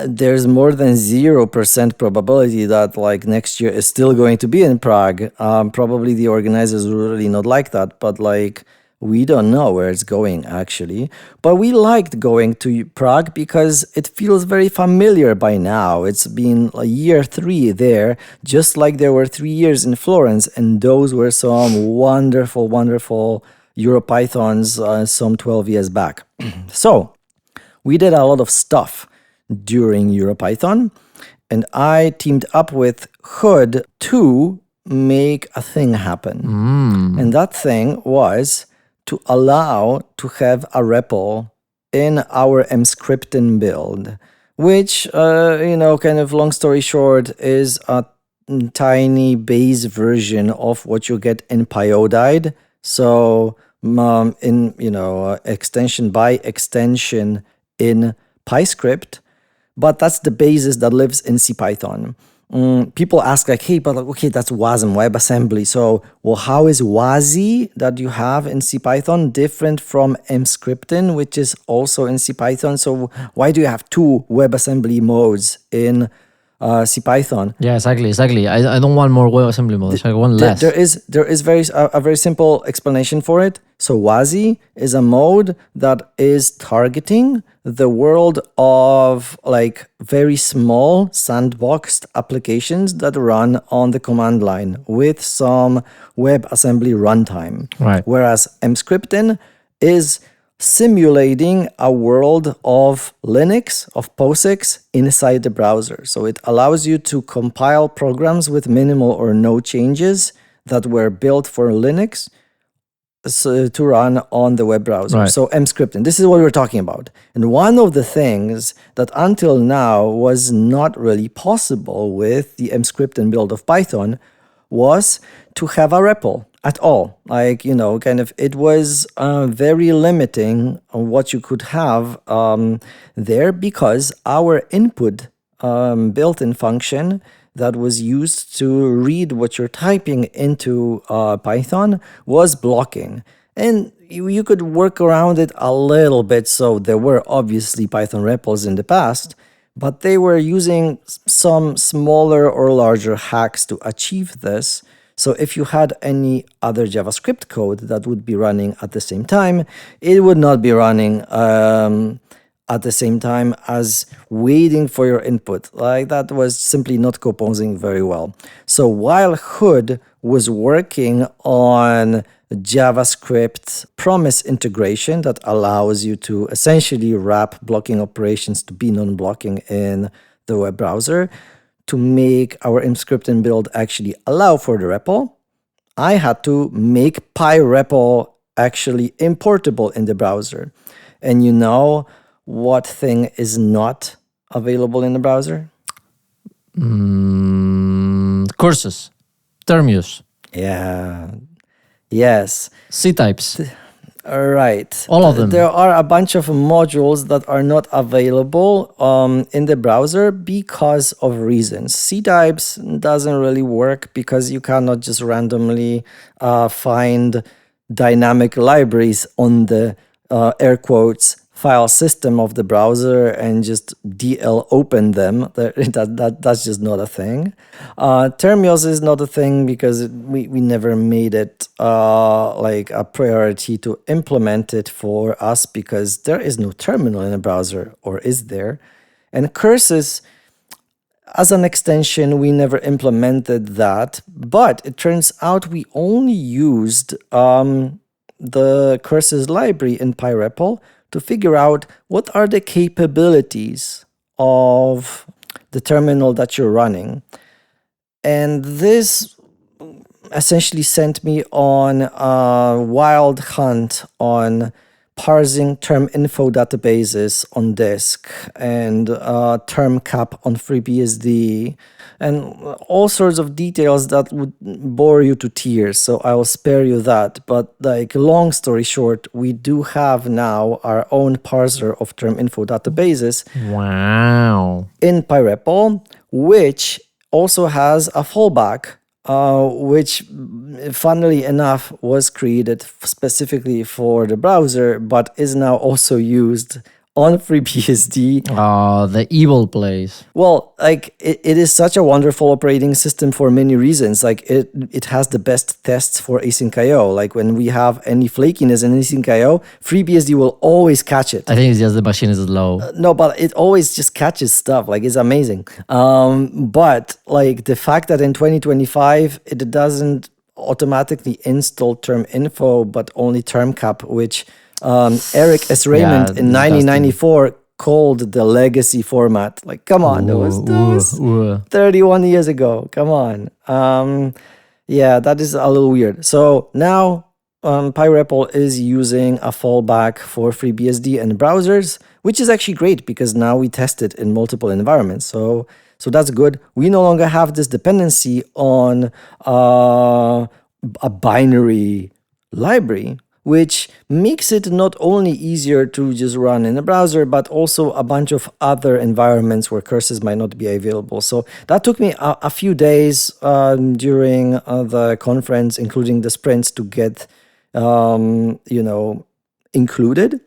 there's more than 0% probability that like next year is still going to be in Prague. Probably the organizers will really not like that, but like... we don't know where it's going, actually. But we liked going to Prague because it feels very familiar by now. It's been year 3 there, just like there were 3 years in Florence, and those were some wonderful, wonderful EuroPythons some 12 years back. So, we did a lot of stuff during EuroPython, and I teamed up with Hood to make a thing happen. And that thing was... to allow to have a REPL in our mscripten build, which, kind of long story short, is a tiny base version of what you get in Pyodide. So, extension by extension in PyScript, but that's the basis that lives in CPython. People ask like, hey, but okay, that's WASM, WebAssembly. So, well, how is WASI that you have in CPython different from mscripten, which is also in CPython? So why do you have 2 WebAssembly modes in CPython? Yeah, exactly. I don't want more WebAssembly modes. I want less. There is a very simple explanation for it. So WASI is a mode that is targeting the world of like very small sandboxed applications that run on the command line with some WebAssembly runtime. Right. Whereas mscripten is simulating a world of Linux, of POSIX inside the browser. So it allows you to compile programs with minimal or no changes that were built for Linux to run on the web browser. Right. So mscripten, this is what we're talking about. And one of the things that until now was not really possible with the mscripten build of Python was to have a REPL at all. Like, it was very limiting on what you could have there, because our input built-in function that was used to read what you're typing into Python was blocking. And, you could work around it a little bit. So there were obviously Python REPLs in the past, but they were using some smaller or larger hacks to achieve this. So if you had any other JavaScript code that would be running at the same time, it would not be running at the same time as waiting for your input. Like that was simply not composing very well. So while Hood was working on JavaScript promise integration that allows you to essentially wrap blocking operations to be non-blocking in the web browser, to make our script and build actually allow for the REPL, I had to make PyREPL actually importable in the browser. And you know what thing is not available in the browser? Courses, term use. Yeah. Yes. C-types. Right. All of them. There are a bunch of modules that are not available in the browser because of reasons. C-types doesn't really work because you cannot just randomly find dynamic libraries on the air quotes file system of the browser and just DL open them. That's just not a thing. Termios is not a thing because we never made it like a priority to implement it for us because there is no terminal in the browser, or is there? And curses, as an extension, we never implemented that, but it turns out we only used the curses library in PyREPL to figure out what are the capabilities of the terminal that you're running. And this essentially sent me on a wild hunt on parsing term info databases on disk and term cap on FreeBSD and all sorts of details that would bore you to tears. So I will spare you that. But like long story short, we do have now our own parser of term info databases. Wow. In PyREPL, which also has a fallback, which funnily enough was created specifically for the browser, but is now also used on FreeBSD. Oh, the evil place. Well, like it is such a wonderful operating system for many reasons. Like it has the best tests for async IO. Like when we have any flakiness in async IO, FreeBSD will always catch it. I think it's just the machine is slow. No, but it always just catches stuff. Like it's amazing. But like the fact that in 2025 it doesn't automatically install term info, but only term cap, which Eric S. Raymond in 1994 called the legacy format. Like, come on, that was 31 years ago. Come on. Yeah, that is a little weird. So now PyREPL is using a fallback for FreeBSD and browsers, which is actually great because now we test it in multiple environments. So that's good. We no longer have this dependency on a binary library, which makes it not only easier to just run in a browser, but also a bunch of other environments where curses might not be available. So that took me a few days during the conference, including the sprints, to get, included.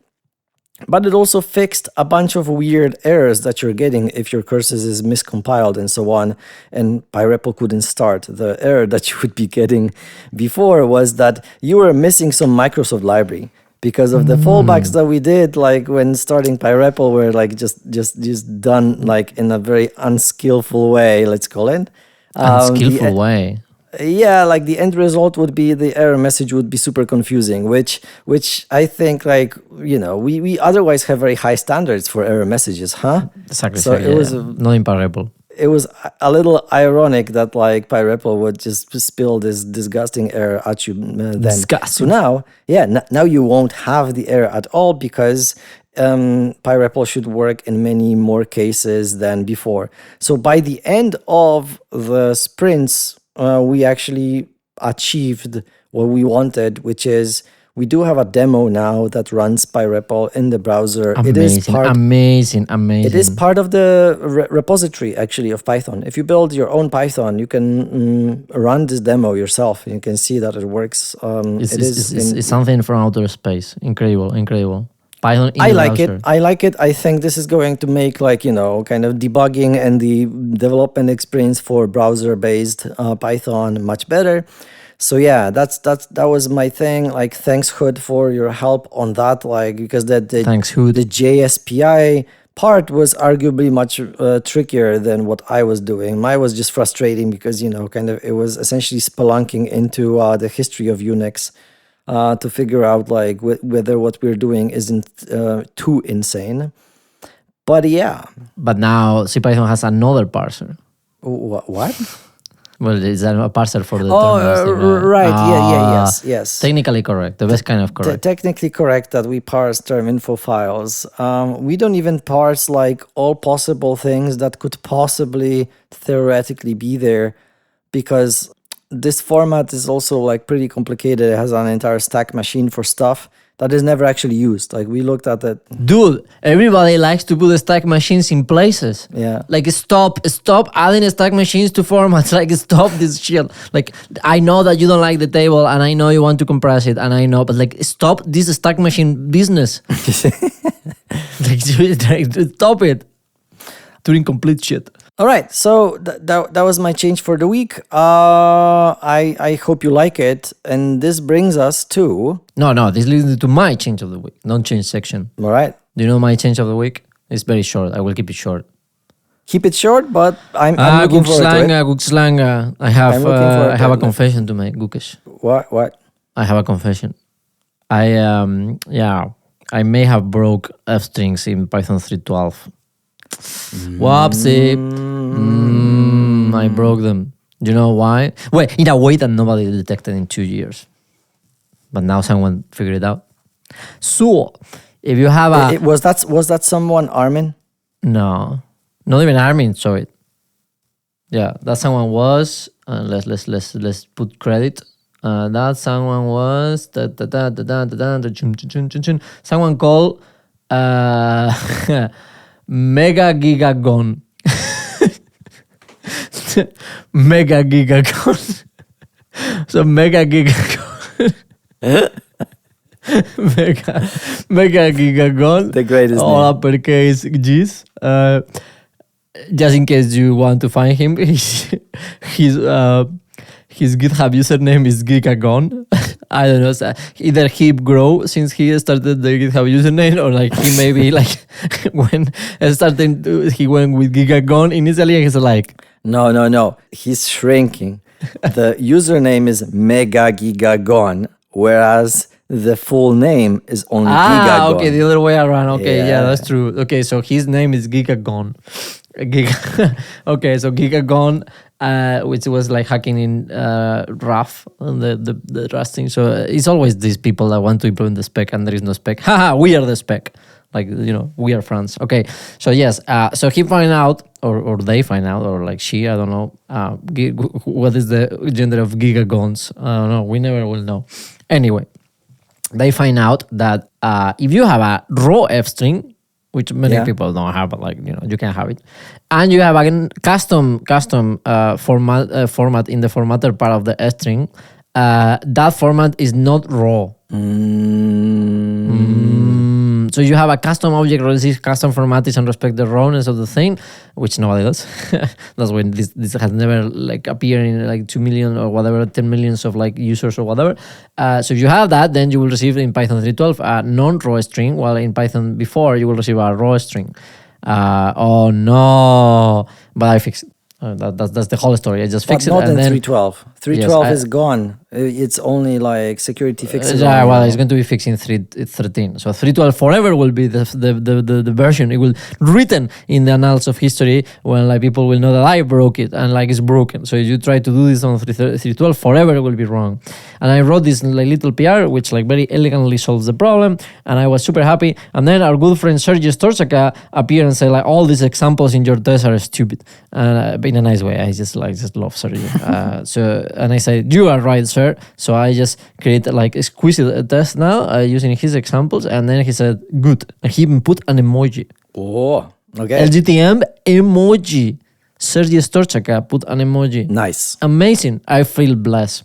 But it also fixed a bunch of weird errors that you're getting if your curses is miscompiled and so on, and PyREPL couldn't start. The error that you would be getting before was that you were missing some Microsoft library because of the fallbacks that we did, like when starting PyREPL were like just done like in a very unskillful way, let's call it. Unskillful way. Yeah, like the end result would be the error message would be super confusing, which I think like, we otherwise have very high standards for error messages, huh? Exactly. So it was not in PyREPL. It was a little ironic that like PyREPL would just spill this disgusting error at you then. Disgusting. So now you won't have the error at all because PyREPL should work in many more cases than before. So by the end of the sprints, we actually achieved what we wanted, which is We do have a demo now that runs PyRepl in the browser. Amazing. It is part of the repository, actually, of Python. If you build your own Python, you can run this demo yourself. You can see that it works. It's something from outer space. Incredible. Python in I the like browser. it. I like it. I think this is going to make kind of debugging and the development experience for browser-based Python much better. So yeah, that was my thing. Like, thanks Hood for your help on that. Like, because Thanks, Hood. the JSPI part was arguably much trickier than what I was doing. Mine was just frustrating because it was essentially spelunking into the history of Unix to figure out like whether what we're doing isn't too insane. But yeah. But now CPython has another parser. What? Well, it's a parser for the right. Yes. Technically correct. The best kind of correct. Technically correct that we parse term info files. We don't even parse like all possible things that could possibly theoretically be there, because this format is also like pretty complicated. It has an entire stack machine for stuff that is never actually used. Like, we looked at it. Dude, everybody likes to put the stack machines in places. Yeah. Like, stop adding stack machines to formats. Like, stop this shit. Like, I know that you don't like the table and I know you want to compress it and I know, but like, stop this stack machine business. Like, stop it. Doing complete shit. All right, so that was my change for the week. I hope you like it, and this brings us to... No, this leads to my change of the week, non-change section. All right. Do you know my change of the week? It's very short. I will keep it short. Keep it short, but I'm looking forward to it. Good slang. I have a confession to make, Gukesh. What? I have a confession. I may have broke F strings in Python 3.12. Whoopsie. I broke them. Do you know why? Wait, in a way that nobody detected in 2 years. But now someone figured it out. So, if you have a... Was that someone, Armin? No. Not even Armin saw it. Yeah, that someone was... let's put credit. That someone was... Someone called... Mega Gigagon. Mega Gigagon. So Mega Gigagon. Mega Gigagon. The greatest all name. uppercase G's. Just in case you want to find him, his GitHub username is Gigagon. I don't know. So either he grow since he started the GitHub username, or like he maybe like when he went with Gigagon initially, and he's like, No. He's shrinking. The username is Mega Gigagon, whereas the full name is only Gigagon. Okay, the other way around. Okay, yeah, Yeah. that's true. Okay, so his name is Gigagon. Okay, so Gigagon, which was like hacking in RAF, the Rust thing. So it's always these people that want to implement the spec and there is no spec. Haha, we are the spec. Like, we are France. Okay, so yes, so he find out, or they find out, or like she, I don't know, what is the gender of Gigagons. I don't know, we never will know. Anyway, they find out that if you have a raw F string, which many people don't have, but like, you can have it, and you have a custom format in the formatter part of the F string, that format is not raw. So you have a custom object receives custom formatting and respect the rawness of the thing, which nobody does. That's when this has never like appeared in like 2 million or whatever, 10 millions of like users or whatever. So if you have that, then you will receive in Python 3.12 a non-raw string, while in Python before you will receive a raw string. Oh no! But I fixed it. That's the whole story. I just fixed it. Not and in then 3.12. 3.12 is gone. It's only like security fixes. Yeah, well, it's going to be fixed in 13. So 3.12 forever will be the version. It will written in the annals of history when like people will know that I broke it and like it's broken. So if you try to do this on 3.12, forever it will be wrong. And I wrote this like little PR, which like very elegantly solves the problem, and I was super happy. And then our good friend Sergio Storsaka appeared and said like all these examples in your test are stupid, in a nice way. I just love Sergi. And I said, you are right, sir. So I just created like exquisite test now using his examples, and then he said good, and he even put an emoji. Oh, okay. LGTM emoji. Sergi Storchaka put an emoji. Nice. Amazing. I feel blessed.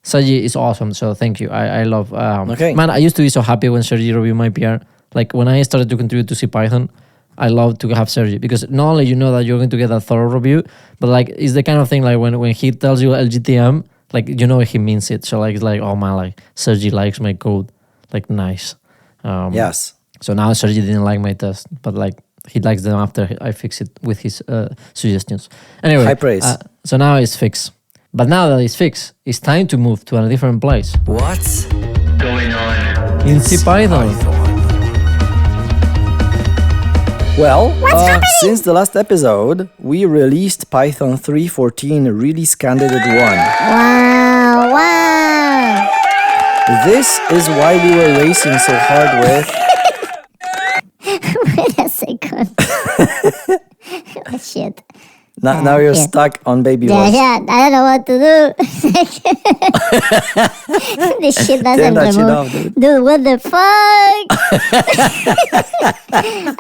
Sergi is awesome, so thank you. I love. Okay. Man, I used to be so happy when Sergi reviewed my PR. Like when I started to contribute to CPYTHON, I love to have Sergi because not only you know that you're going to get a thorough review, but like it's the kind of thing like when he tells you LGTM, like you know he means it. So like it's like, oh man, like Sergi likes my code, like nice. Yes. So now Sergi didn't like my test, but like he likes them after I fix it with his suggestions. Anyway, High praise. So now it's fixed. But now that it's fixed, it's time to move to a different place. What's going on? In CPYTHON. Well, since the last episode, we released Python 3.14 Release Candidate 1. Wow. This is why we were racing so hard with... Wait a second. Oh, shit. Now you're yeah. stuck on baby Yeah, voice. yeah, I don't know what to do. This shit doesn't Turn that shit remove. off, dude. Dude, what the fuck?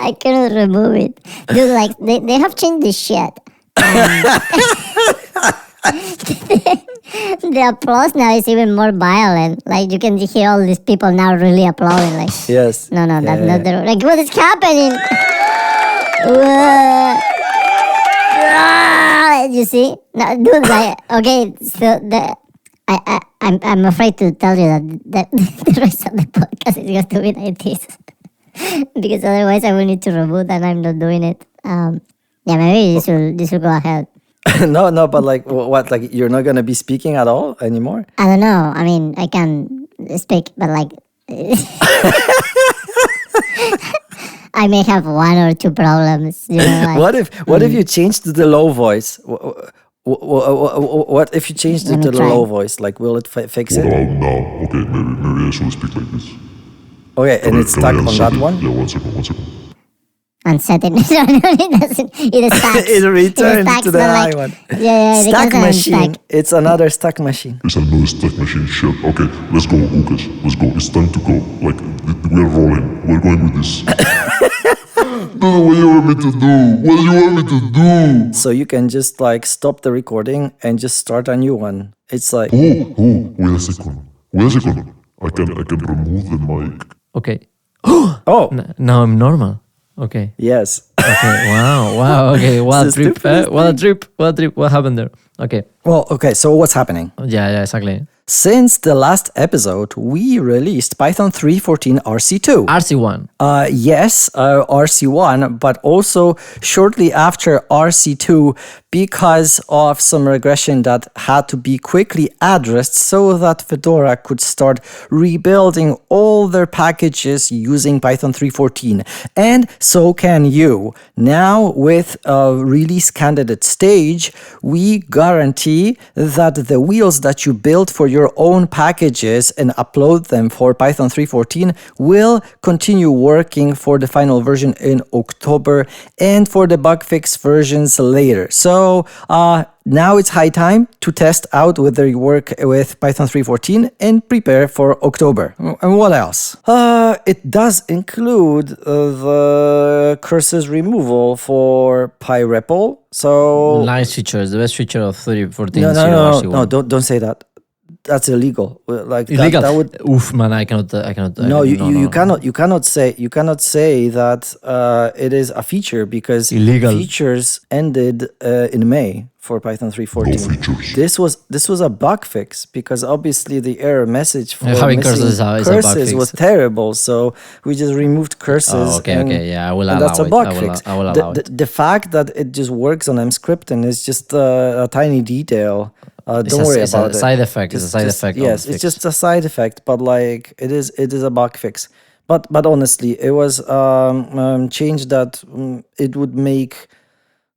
I cannot remove it. Dude, like, they have changed this shit. The applause now is even more violent. Like, you can hear all these people now really applauding. Like, Yes. no, that's Yeah, not the... Like, what is happening? You see? No, dude, like, okay, so I'm afraid to tell you that the rest of the podcast is going to be like this. Because otherwise I will need to reboot and I'm not doing it. Yeah, maybe this will go ahead. No, but like, what? Like, you're not gonna be speaking at all anymore? I don't know. I mean, I can speak, but like... I may have one or two problems. You know, like, What if you changed to the low voice? What if you changed it Let me to the try. low voice? Like, will it fix What it? about now? Okay, maybe I should speak like this. Okay, and it's Can stuck I on unset that it? one? Yeah, one second. unset it. No, it doesn't. It stacks. It returns stacks, to the but high like, one. Yeah, Stack because I'm machine. stuck. It's another stack machine. It's another stack machine shit. Okay, let's go, Lucas. Let's go. It's time to go. Like, we're rolling. We're going with this. What do you want me to do? What do you want me to do? So you can just like stop the recording and just start a new one. It's like Wait a second. I can remove the mic. Okay. oh Now I'm normal. Okay. yes. Okay. Wow. Okay. What a This is trip. the What a trip. What happened there? Okay. Well, okay. So what's happening? Yeah, exactly. Since the last episode, we released Python 3.14 RC2. RC1. Yes, RC1, but also shortly after RC2 because of some regression that had to be quickly addressed so that Fedora could start rebuilding all their packages using Python 3.14. And so can you. Now, with a release candidate stage, we guarantee that the wheels that you build for your own packages and upload them for Python 3.14 will continue working for the final version in October and for the bug fix versions later. So now it's high time to test out whether you work with Python 3.14 and prepare for October. And what else? It does include the curses removal for PyRepl. So Nice features. The best feature of 3.14. no, don't say that. That's illegal. Like Illegal. That would. Oof, man, I cannot. No, you cannot say that it is a feature because Illegal. features ended in May for Python 3.14. No features. This was a bug fix because obviously the error message for Having missing curses is a bug fix. was terrible. So we just removed curses. Oh, okay, yeah, I will and allow that's a it. bug I will fix. allow it. The fact that it just works on mscripting is just a tiny detail. Don't worry it's about a it. side effect. It's a side effect. of Yes, the it's fix. just a side effect, but like it is a bug fix. But honestly, it was change that it would make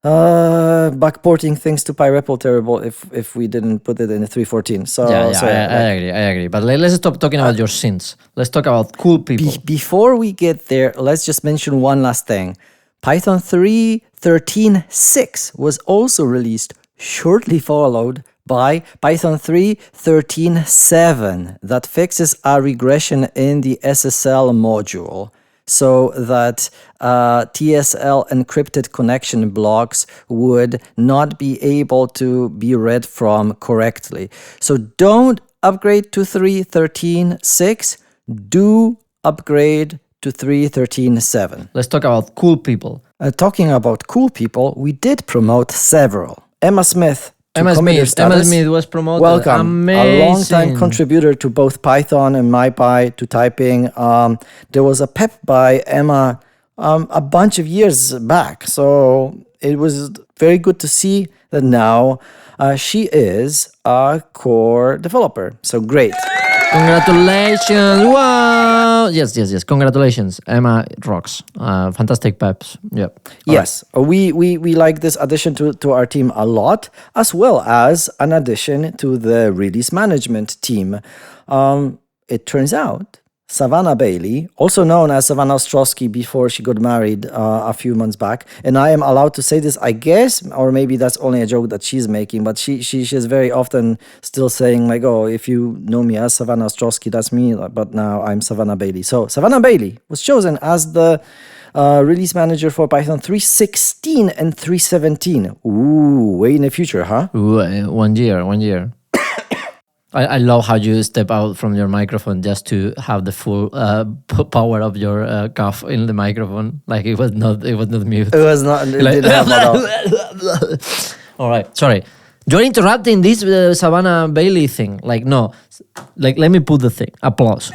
backporting things to PyRepl terrible if we didn't put it in 3.14. So I agree. But let's stop talking about your sins. Let's talk about cool people. Before we get there, let's just mention one last thing. Python 3.14 13.6 was also released, shortly followed by Python 3 13.7 that fixes a regression in the SSL module so that TSL encrypted connection blocks would not be able to be read from correctly. So don't upgrade to 3.13.6, do upgrade to 3.13.7. Let's talk about cool people. Talking about cool people, we did promote several. Emma Smith. Emma Smith was promoted. Welcome. Amazing. A long-time contributor to both Python and MyPy, to typing. There was a PEP by Emma a bunch of years back. So it was very good to see that now she is a core developer. So great. Congratulations. Wow. Yes. Congratulations. Emma rocks. Fantastic peps. Yep. Yes. We like this addition to our team a lot, as well as an addition to the release management team. It turns out Savannah Bailey, also known as Savannah Ostrowski before she got married a few months back, and I am allowed to say this, I guess, or maybe that's only a joke that she's making, but she's very often still saying like, oh, if you know me as Savannah Ostrowski, that's me, but now I'm Savannah Bailey. So Savannah Bailey was chosen as the release manager for Python 3.16 and 3.17. Ooh, way in the future, huh? Ooh, 1 year. I love how you step out from your microphone just to have the full power of your cough in the microphone. Like it was not mute. It was not. It Like, didn't have at all. all right, sorry. You're interrupting this Savannah Bailey thing. Like no, like let me put the thing. Applause.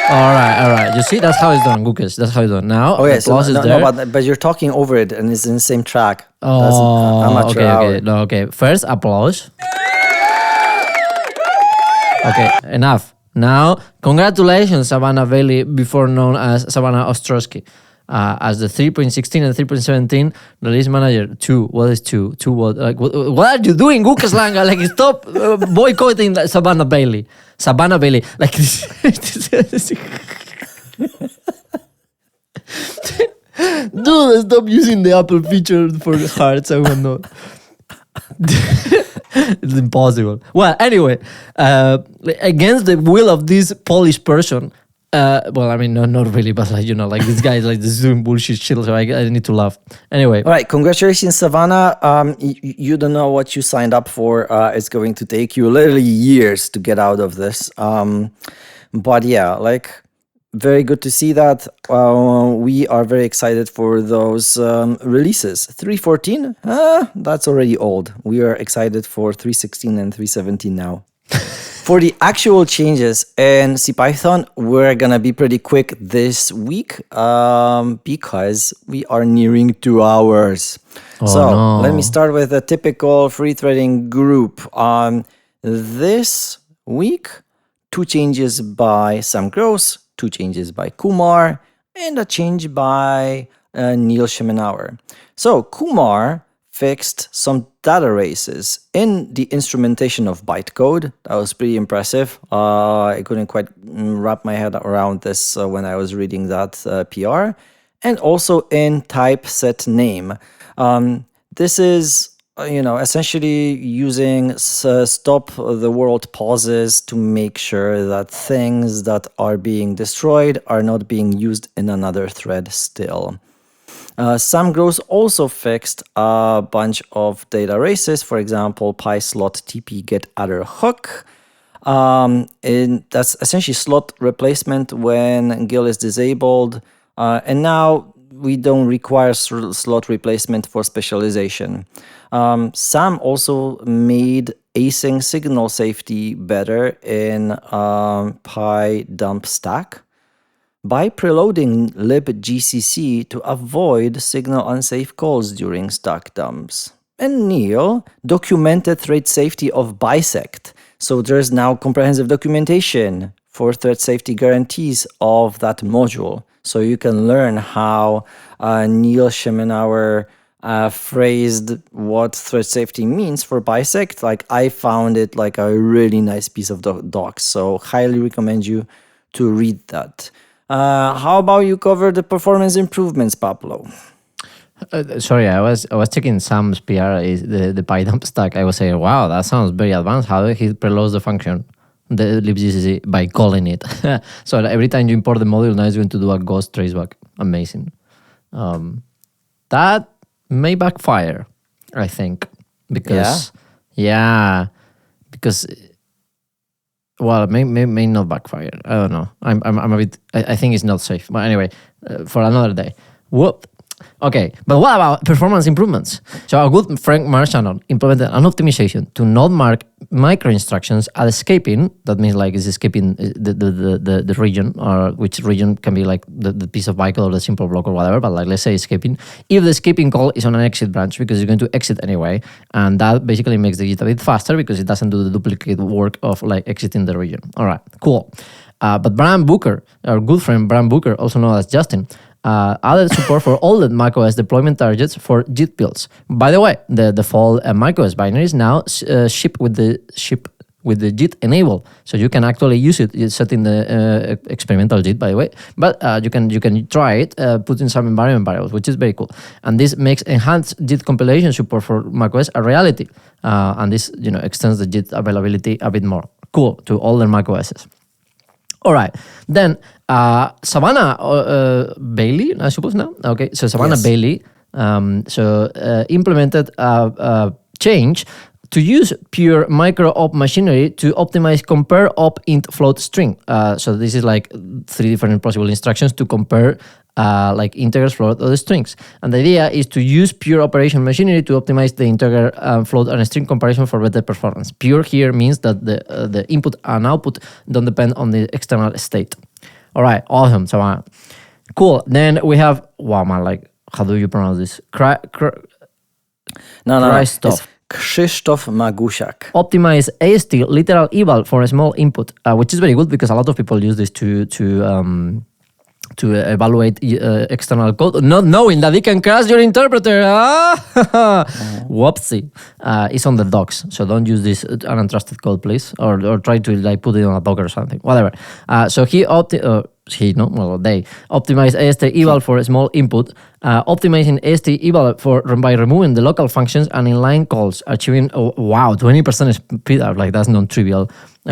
All right. You see, that's how it's done, Gukas. That's how it's done. Now, Oh yeah, applause is there. but you're talking over it and it's in the same track. Oh, amateur hour. okay. First, applause. Okay, enough. Now, congratulations, Savannah Bailey, before known as Savannah Ostrowski, as the 3.16 and 3.17 release manager. 2. What is 2? 2 what? Like, what are you doing, Gukas Langa? Like, stop boycotting Savannah Bailey. Savannah Bailey. Like, dude, stop using the Apple feature for hearts. I will not. It's impossible. Well, anyway, against the will of this Polish person, well, I mean, not really, but like, you know, like this guy like this doing bullshit shit, so I need to laugh. Anyway. All right, congratulations, Savannah. You don't know what you signed up for. It's going to take you literally years to get out of this. But yeah, like, very good to see that. We are very excited for those releases. 3.14, that's already old. We are excited for 3.16 and 3.17 now. For the actual changes in CPYTHON, we're gonna be pretty quick this week because we are nearing 2 hours. No. Let me start with a typical free threading group. This week, 2 changes by Sam Gross, 2 changes by Kumar, and a change by Neil Schemenauer. So Kumar fixed some data races in the instrumentation of bytecode. That was pretty impressive. I couldn't quite wrap my head around this when I was reading that PR. And also in type set name. This is essentially using stop the world pauses to make sure that things that are being destroyed are not being used in another thread still. Sam Gross also fixed a bunch of data races, for example, pyslot tp get other hook. And that's essentially slot replacement when GIL is disabled. And now we don't require slot replacement for specialization. Sam also made async signal safety better in pydump stack by preloading libgcc to avoid signal unsafe calls during stack dumps. And Neil documented thread safety of bisect. So there's now comprehensive documentation for thread safety guarantees of that module. So you can learn how Neil Schemenauer phrased what thread safety means for bisect. Like, I found it like a really nice piece of docs. So highly recommend you to read that. How about you cover the performance improvements, Pablo? Sorry, I was checking Sam's PR, is the Python stack. I was saying, wow, that sounds very advanced. How did he preloads the function, the libgcc, by calling it? So every time you import the module, now it's going to do a ghost traceback. Amazing. That may backfire, I think, because because well, may not backfire. I don't know. I'm a bit. I think it's not safe. But anyway, for another day. Whoop. Okay, but what about performance improvements? So our good friend Marshall implemented an optimization to not mark micro instructions as escaping. That means like it's escaping the region, or which region can be like the piece of bytecode or the simple block or whatever. But like let's say escaping, if the escaping call is on an exit branch because you're going to exit anyway, and that basically makes the JIT a bit faster because it doesn't do the duplicate work of like exiting the region. All right, cool. But Brian Booker, our good friend Brian Booker, also known as Justin, added support for all the macOS deployment targets for JIT builds. By the way, the default macOS binaries now ship with the JIT enable, so you can actually use it. It's set in the experimental JIT, by the way, but you can try it, put in some environment variables, which is very cool. And this makes enhanced JIT compilation support for macOS a reality, and this extends the JIT availability a bit more. Cool to all the macOSs. All right, then Savannah Bailey, I suppose now. Okay, so Savannah Bailey implemented a change to use pure micro op machinery to optimize compare op int float string. So this is like 3 different possible instructions to compare like integers, float, or the strings. And the idea is to use pure operation machinery to optimize the integer, float, and string comparison for better performance. Pure here means that the input and output don't depend on the external state. All right, awesome, Savannah. Cool. Then we have, wow, man, like, how do you pronounce this? Krzysztof. Krzysztof Magusiak. Optimize AST literal eval for a small input, which is very good because a lot of people use this to evaluate external code, not knowing that it can crash your interpreter. Whoopsie. It's on the docs, so don't use this untrusted code, please, or try to like put it on a Docker or something, whatever. So they optimize AST eval for a small input, optimizing AST eval by removing the local functions and inline calls, achieving 20% speed up. Like that's non-trivial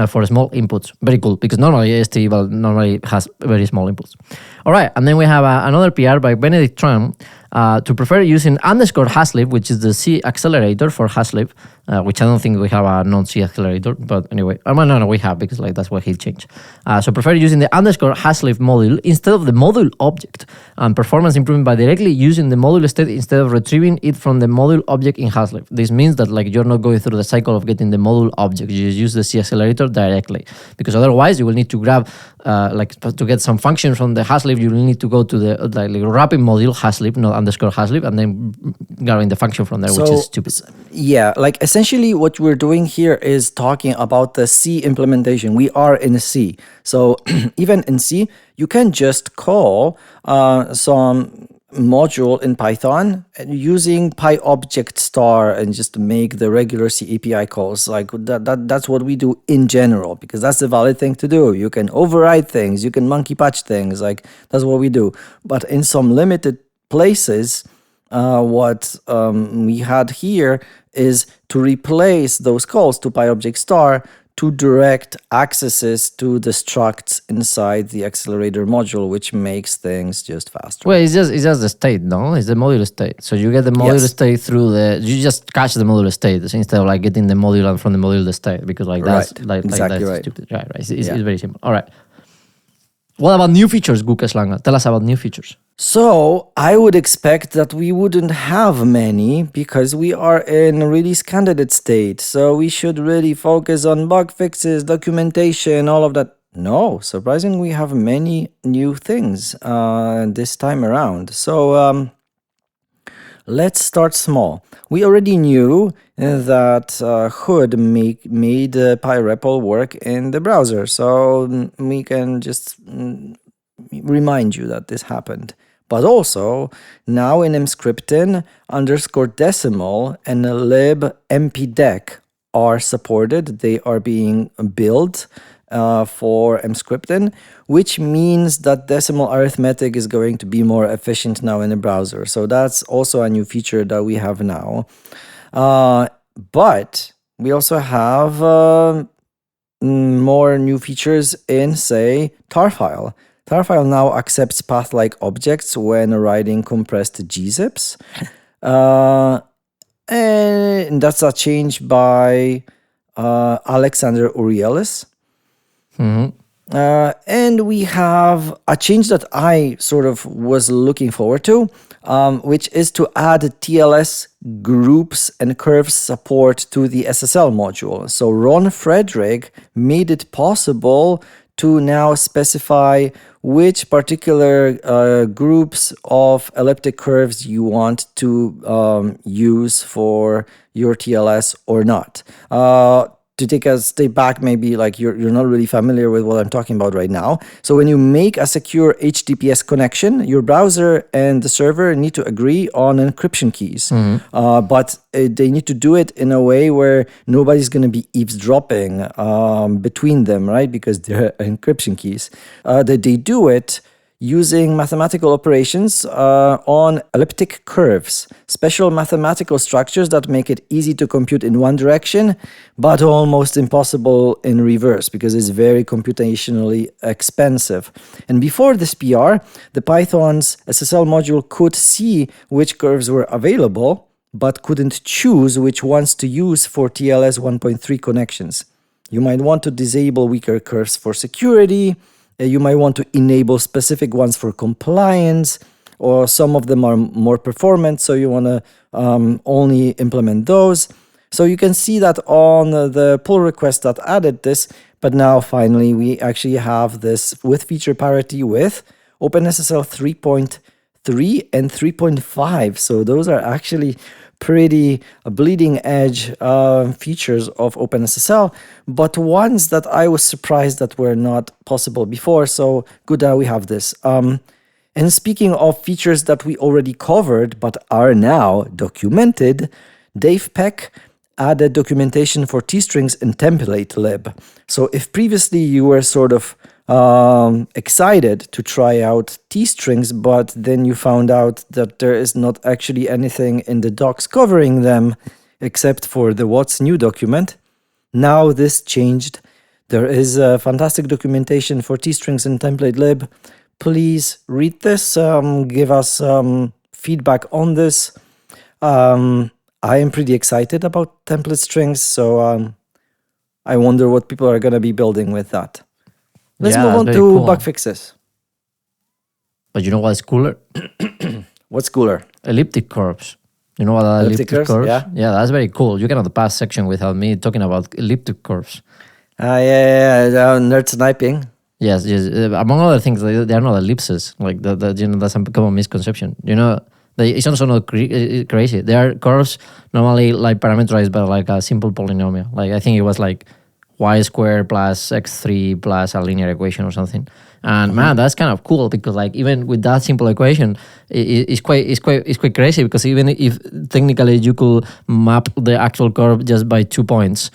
for small inputs. Very cool, because normally AST eval normally has very small inputs. All right, and then we have another PR by Benedict Tran to prefer using _haslib, which is the C accelerator for haslib, which I don't think we have a non-C accelerator, but anyway, no, we have, because like that's what he changed. So prefer using the _haslib module instead of the module object, and performance improvement by directly using the module state instead of retrieving it from the module object in haslib. This means that like you're not going through the cycle of getting the module object, you just use the C accelerator directly, because otherwise you will need to grab to get some function from the haslib, you will need to go to the wrapping module haslib, not _haslib, and then grabbing the function from there, which is stupid. Yeah, like essentially what we're doing here is talking about the C implementation. We are in C. So even in C, you can just call some module in Python using PyObject star and just make the regular C API calls. Like that's what we do in general, because that's the valid thing to do. You can override things, you can monkey patch things, like that's what we do. But in some limited places, what we had here is to replace those calls to PyObject star to direct accesses to the structs inside the accelerator module, which makes things just faster. Well, it's just the state, no? It's the module state. So you get the module state through you just catch the module state instead of like getting the module and from the module the state, because like that's exactly right. Stupid. Right. It's very simple. All right. What about new features, Gukas Langa? Tell us about new features. So I would expect that we wouldn't have many because we are in release candidate state. So we should really focus on bug fixes, documentation, all of that. No, surprisingly, we have many new things this time around. So let's start small. We already knew that Hood made PyRepl work in the browser. So we can just remind you that this happened. But also, now in mscripten, _decimal and lib mpdec are supported. They are being built for mscripten, which means that decimal arithmetic is going to be more efficient now in the browser. So that's also a new feature that we have now. But we also have more new features in, say, tarfile. Tarfile now accepts path-like objects when writing compressed gzips. And that's a change by Alexander Urielis. And we have a change that I sort of was looking forward to, which is to add TLS groups and curves support to the SSL module. So Ron Frederick made it possible to now specify which particular groups of elliptic curves you want to use for your TLS or not. To take a step back, maybe like you're not really familiar with what I'm talking about right now. So when you make a secure HTTPS connection, your browser and the server need to agree on encryption keys. But they need to do it in a way where nobody's going to be eavesdropping between them, right? Because they're encryption keys. They do it using mathematical operations on elliptic curves, special mathematical structures that make it easy to compute in one direction, but almost impossible in reverse because it's very computationally expensive. And before this PR, the Python's SSL module could see which curves were available, but couldn't choose which ones to use for TLS 1.3 connections. You might want to disable weaker curves for security. You might want to enable specific ones for compliance, or some of them are more performant, so you want to only implement those. So you can see that on the pull request that added this, but now finally we actually have this with feature parity with OpenSSL 3.3 and 3.5. So those are actually pretty bleeding edge features of OpenSSL, but ones that I was surprised that were not possible before. So good that we have this. And speaking of features that we already covered but are now documented, Dave Peck added documentation for T-strings in template lib. So if previously you were sort of excited to try out T-strings, but then you found out that there is not actually anything in the docs covering them except for the what's new document. Now this changed. There is a fantastic documentation for T-strings in template lib. Please read this, give us feedback on this. I am pretty excited about template strings, so I wonder what people are going to be building with that. Let's move on to cool. bug fixes. But you know what's cooler? What's cooler? Elliptic curves. You know what are elliptic curves? Yeah, that's very cool. You cannot pass section without me talking about elliptic curves. Nerd sniping. Yes. Among other things, they are not ellipses. Like that's a common misconception. It's also not crazy. They are curves normally like parameterized by like a simple polynomial. Like I think it was like y squared plus x3 plus a linear equation or something. And man, that's kind of cool because like even with that simple equation, it's quite crazy because even if technically you could map the actual curve just by 2 points,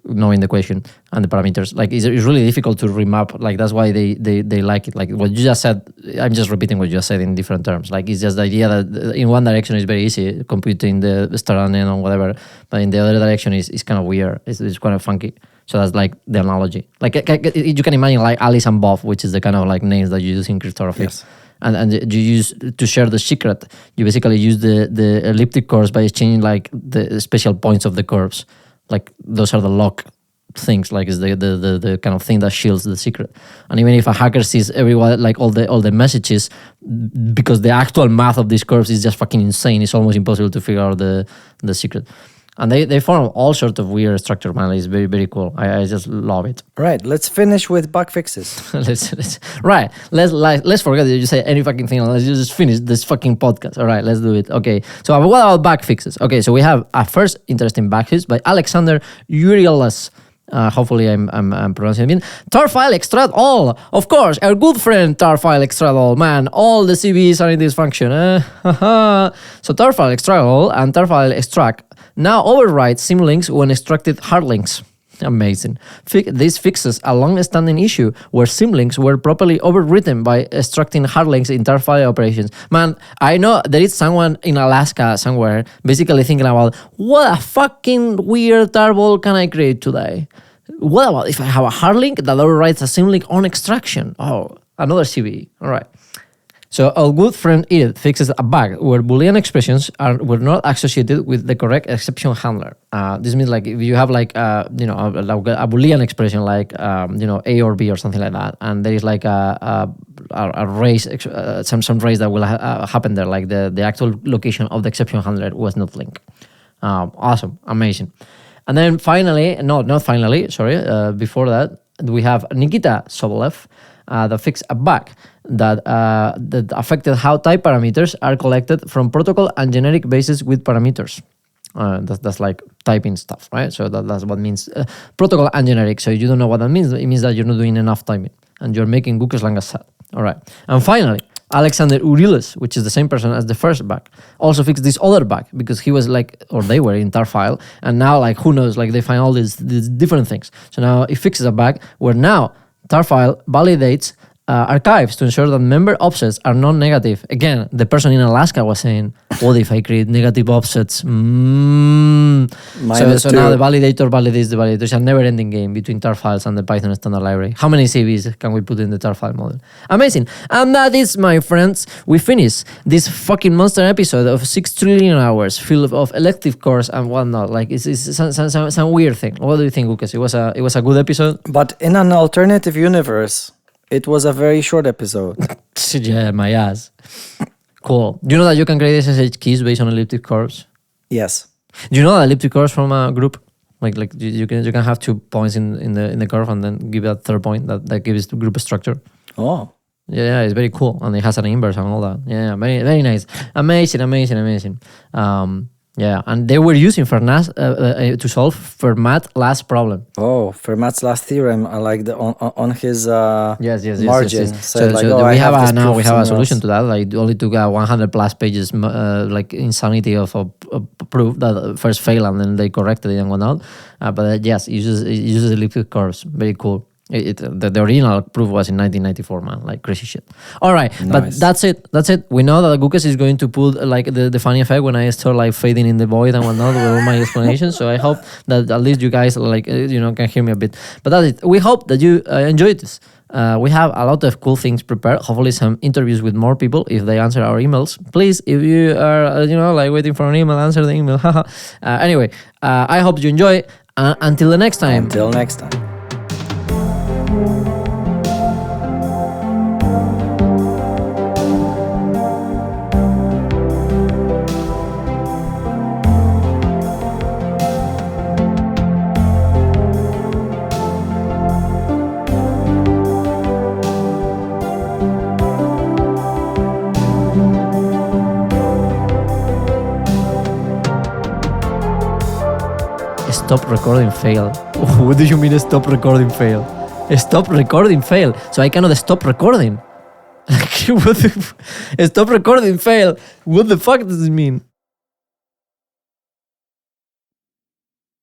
knowing the equation and the parameters, like it's really difficult to remap. Like that's why they like it. Like what you just said, I'm just repeating what you just said in different terms. Like it's just the idea that in one direction is very easy, computing the start and end or whatever, but in the other direction is kind of weird. It's kind of funky. So that's like the analogy. Like you can imagine like Alice and Bob, which is the kind of like names that you use in cryptography. Yes. And you use to share the secret. You basically use the elliptic curves by exchanging like the special points of the curves. Like those are the lock things. Like is the kind of thing that shields the secret. And even if a hacker sees everyone like all the messages, because the actual math of these curves is just fucking insane. It's almost impossible to figure out the secret. And they form all sorts of weird structure, man. It's very, very cool. I just love it. Right. Let's finish with bug fixes. let's forget that you say any fucking thing. Let's just finish this fucking podcast. All right, let's do it. Okay. So what about bug fixes? Okay, so we have a first interesting bug fix by Alexander Urielis. Hopefully I'm pronouncing it. Tarfile extract all. Of course, our good friend Tarfile extract all. Man, all the CVs are in this function. So Tarfile extract all and Tarfile extract now override symlinks when extracted hard links. Amazing. This fixes a long-standing issue where symlinks were properly overwritten by extracting hard links in tar file operations. Man, I know there is someone in Alaska somewhere basically thinking about what a fucking weird tarball can I create today? What about if I have a hard link that overrides a symlink on extraction? Oh, another CVE. All right. So our good friend Edith fixes a bug where Boolean expressions were not associated with the correct exception handler. This means like if you have like a Boolean expression like A or B or something like that, and there is like a race, some race that will happen there, like the actual location of the exception handler was not linked. Awesome, amazing. And then finally, before that, we have Nikita Sobolev that fixed a bug that affected how type parameters are collected from protocol and generic bases with parameters. That's like typing stuff, right? So that's what means protocol and generic. So you don't know what that means. It means that you're not doing enough typing and you're making Google slang as sad. All right. And finally, Alexander Uriles, which is the same person as the first bug, also fixed this other bug because he was like, or they were in tar file, and now like who knows, like they find all these different things. So now it fixes a bug where now tar file validates archives to ensure that member offsets are non-negative. Again, the person in Alaska was saying, what if I create negative offsets? So now the validator validates the validator. It's a never-ending game between tar files and the Python standard library. How many CVs can we put in the tar file model? Amazing. And that is, my friends, we finish this fucking monster episode of 6 trillion hours filled of elective course and whatnot. Like it's some weird thing. What do you think, Lucas? It was a good episode? But in an alternative universe, it was a very short episode. Yeah, my ass. Cool. Do you know that you can create SSH keys based on elliptic curves? Yes. Do you know that elliptic curves from a group? Like you can have 2 points in the curve and then give that third point that gives the group structure. Oh. Yeah, it's very cool. And it has an inverse and all that. Yeah, very, very nice. Amazing. Yeah, and they were using Fermat to solve Fermat's last problem. Oh, Fermat's last theorem. I like the on his yes. margin. Yes. So we have a solution to that. Like it only took 100 plus pages, like insanity of proof that first failed and then they corrected it and whatnot. But yes, it uses elliptic curves. Very cool. The original proof was in 1994, man, like crazy shit. All right, nice. But that's it. We know that Gukas is going to put like the funny effect when I start like fading in the void and whatnot with all my explanations. So I hope that at least you guys like can hear me a bit. But that's it. We hope that you enjoyed this. We have a lot of cool things prepared. Hopefully some interviews with more people if they answer our emails. Please, if you are like waiting for an email, answer the email. Anyway, I hope you enjoy. Until the next time. Until next time. Stop recording fail. What do you mean stop recording fail? Stop recording fail. So I cannot stop recording. Stop recording fail. What the fuck does it mean?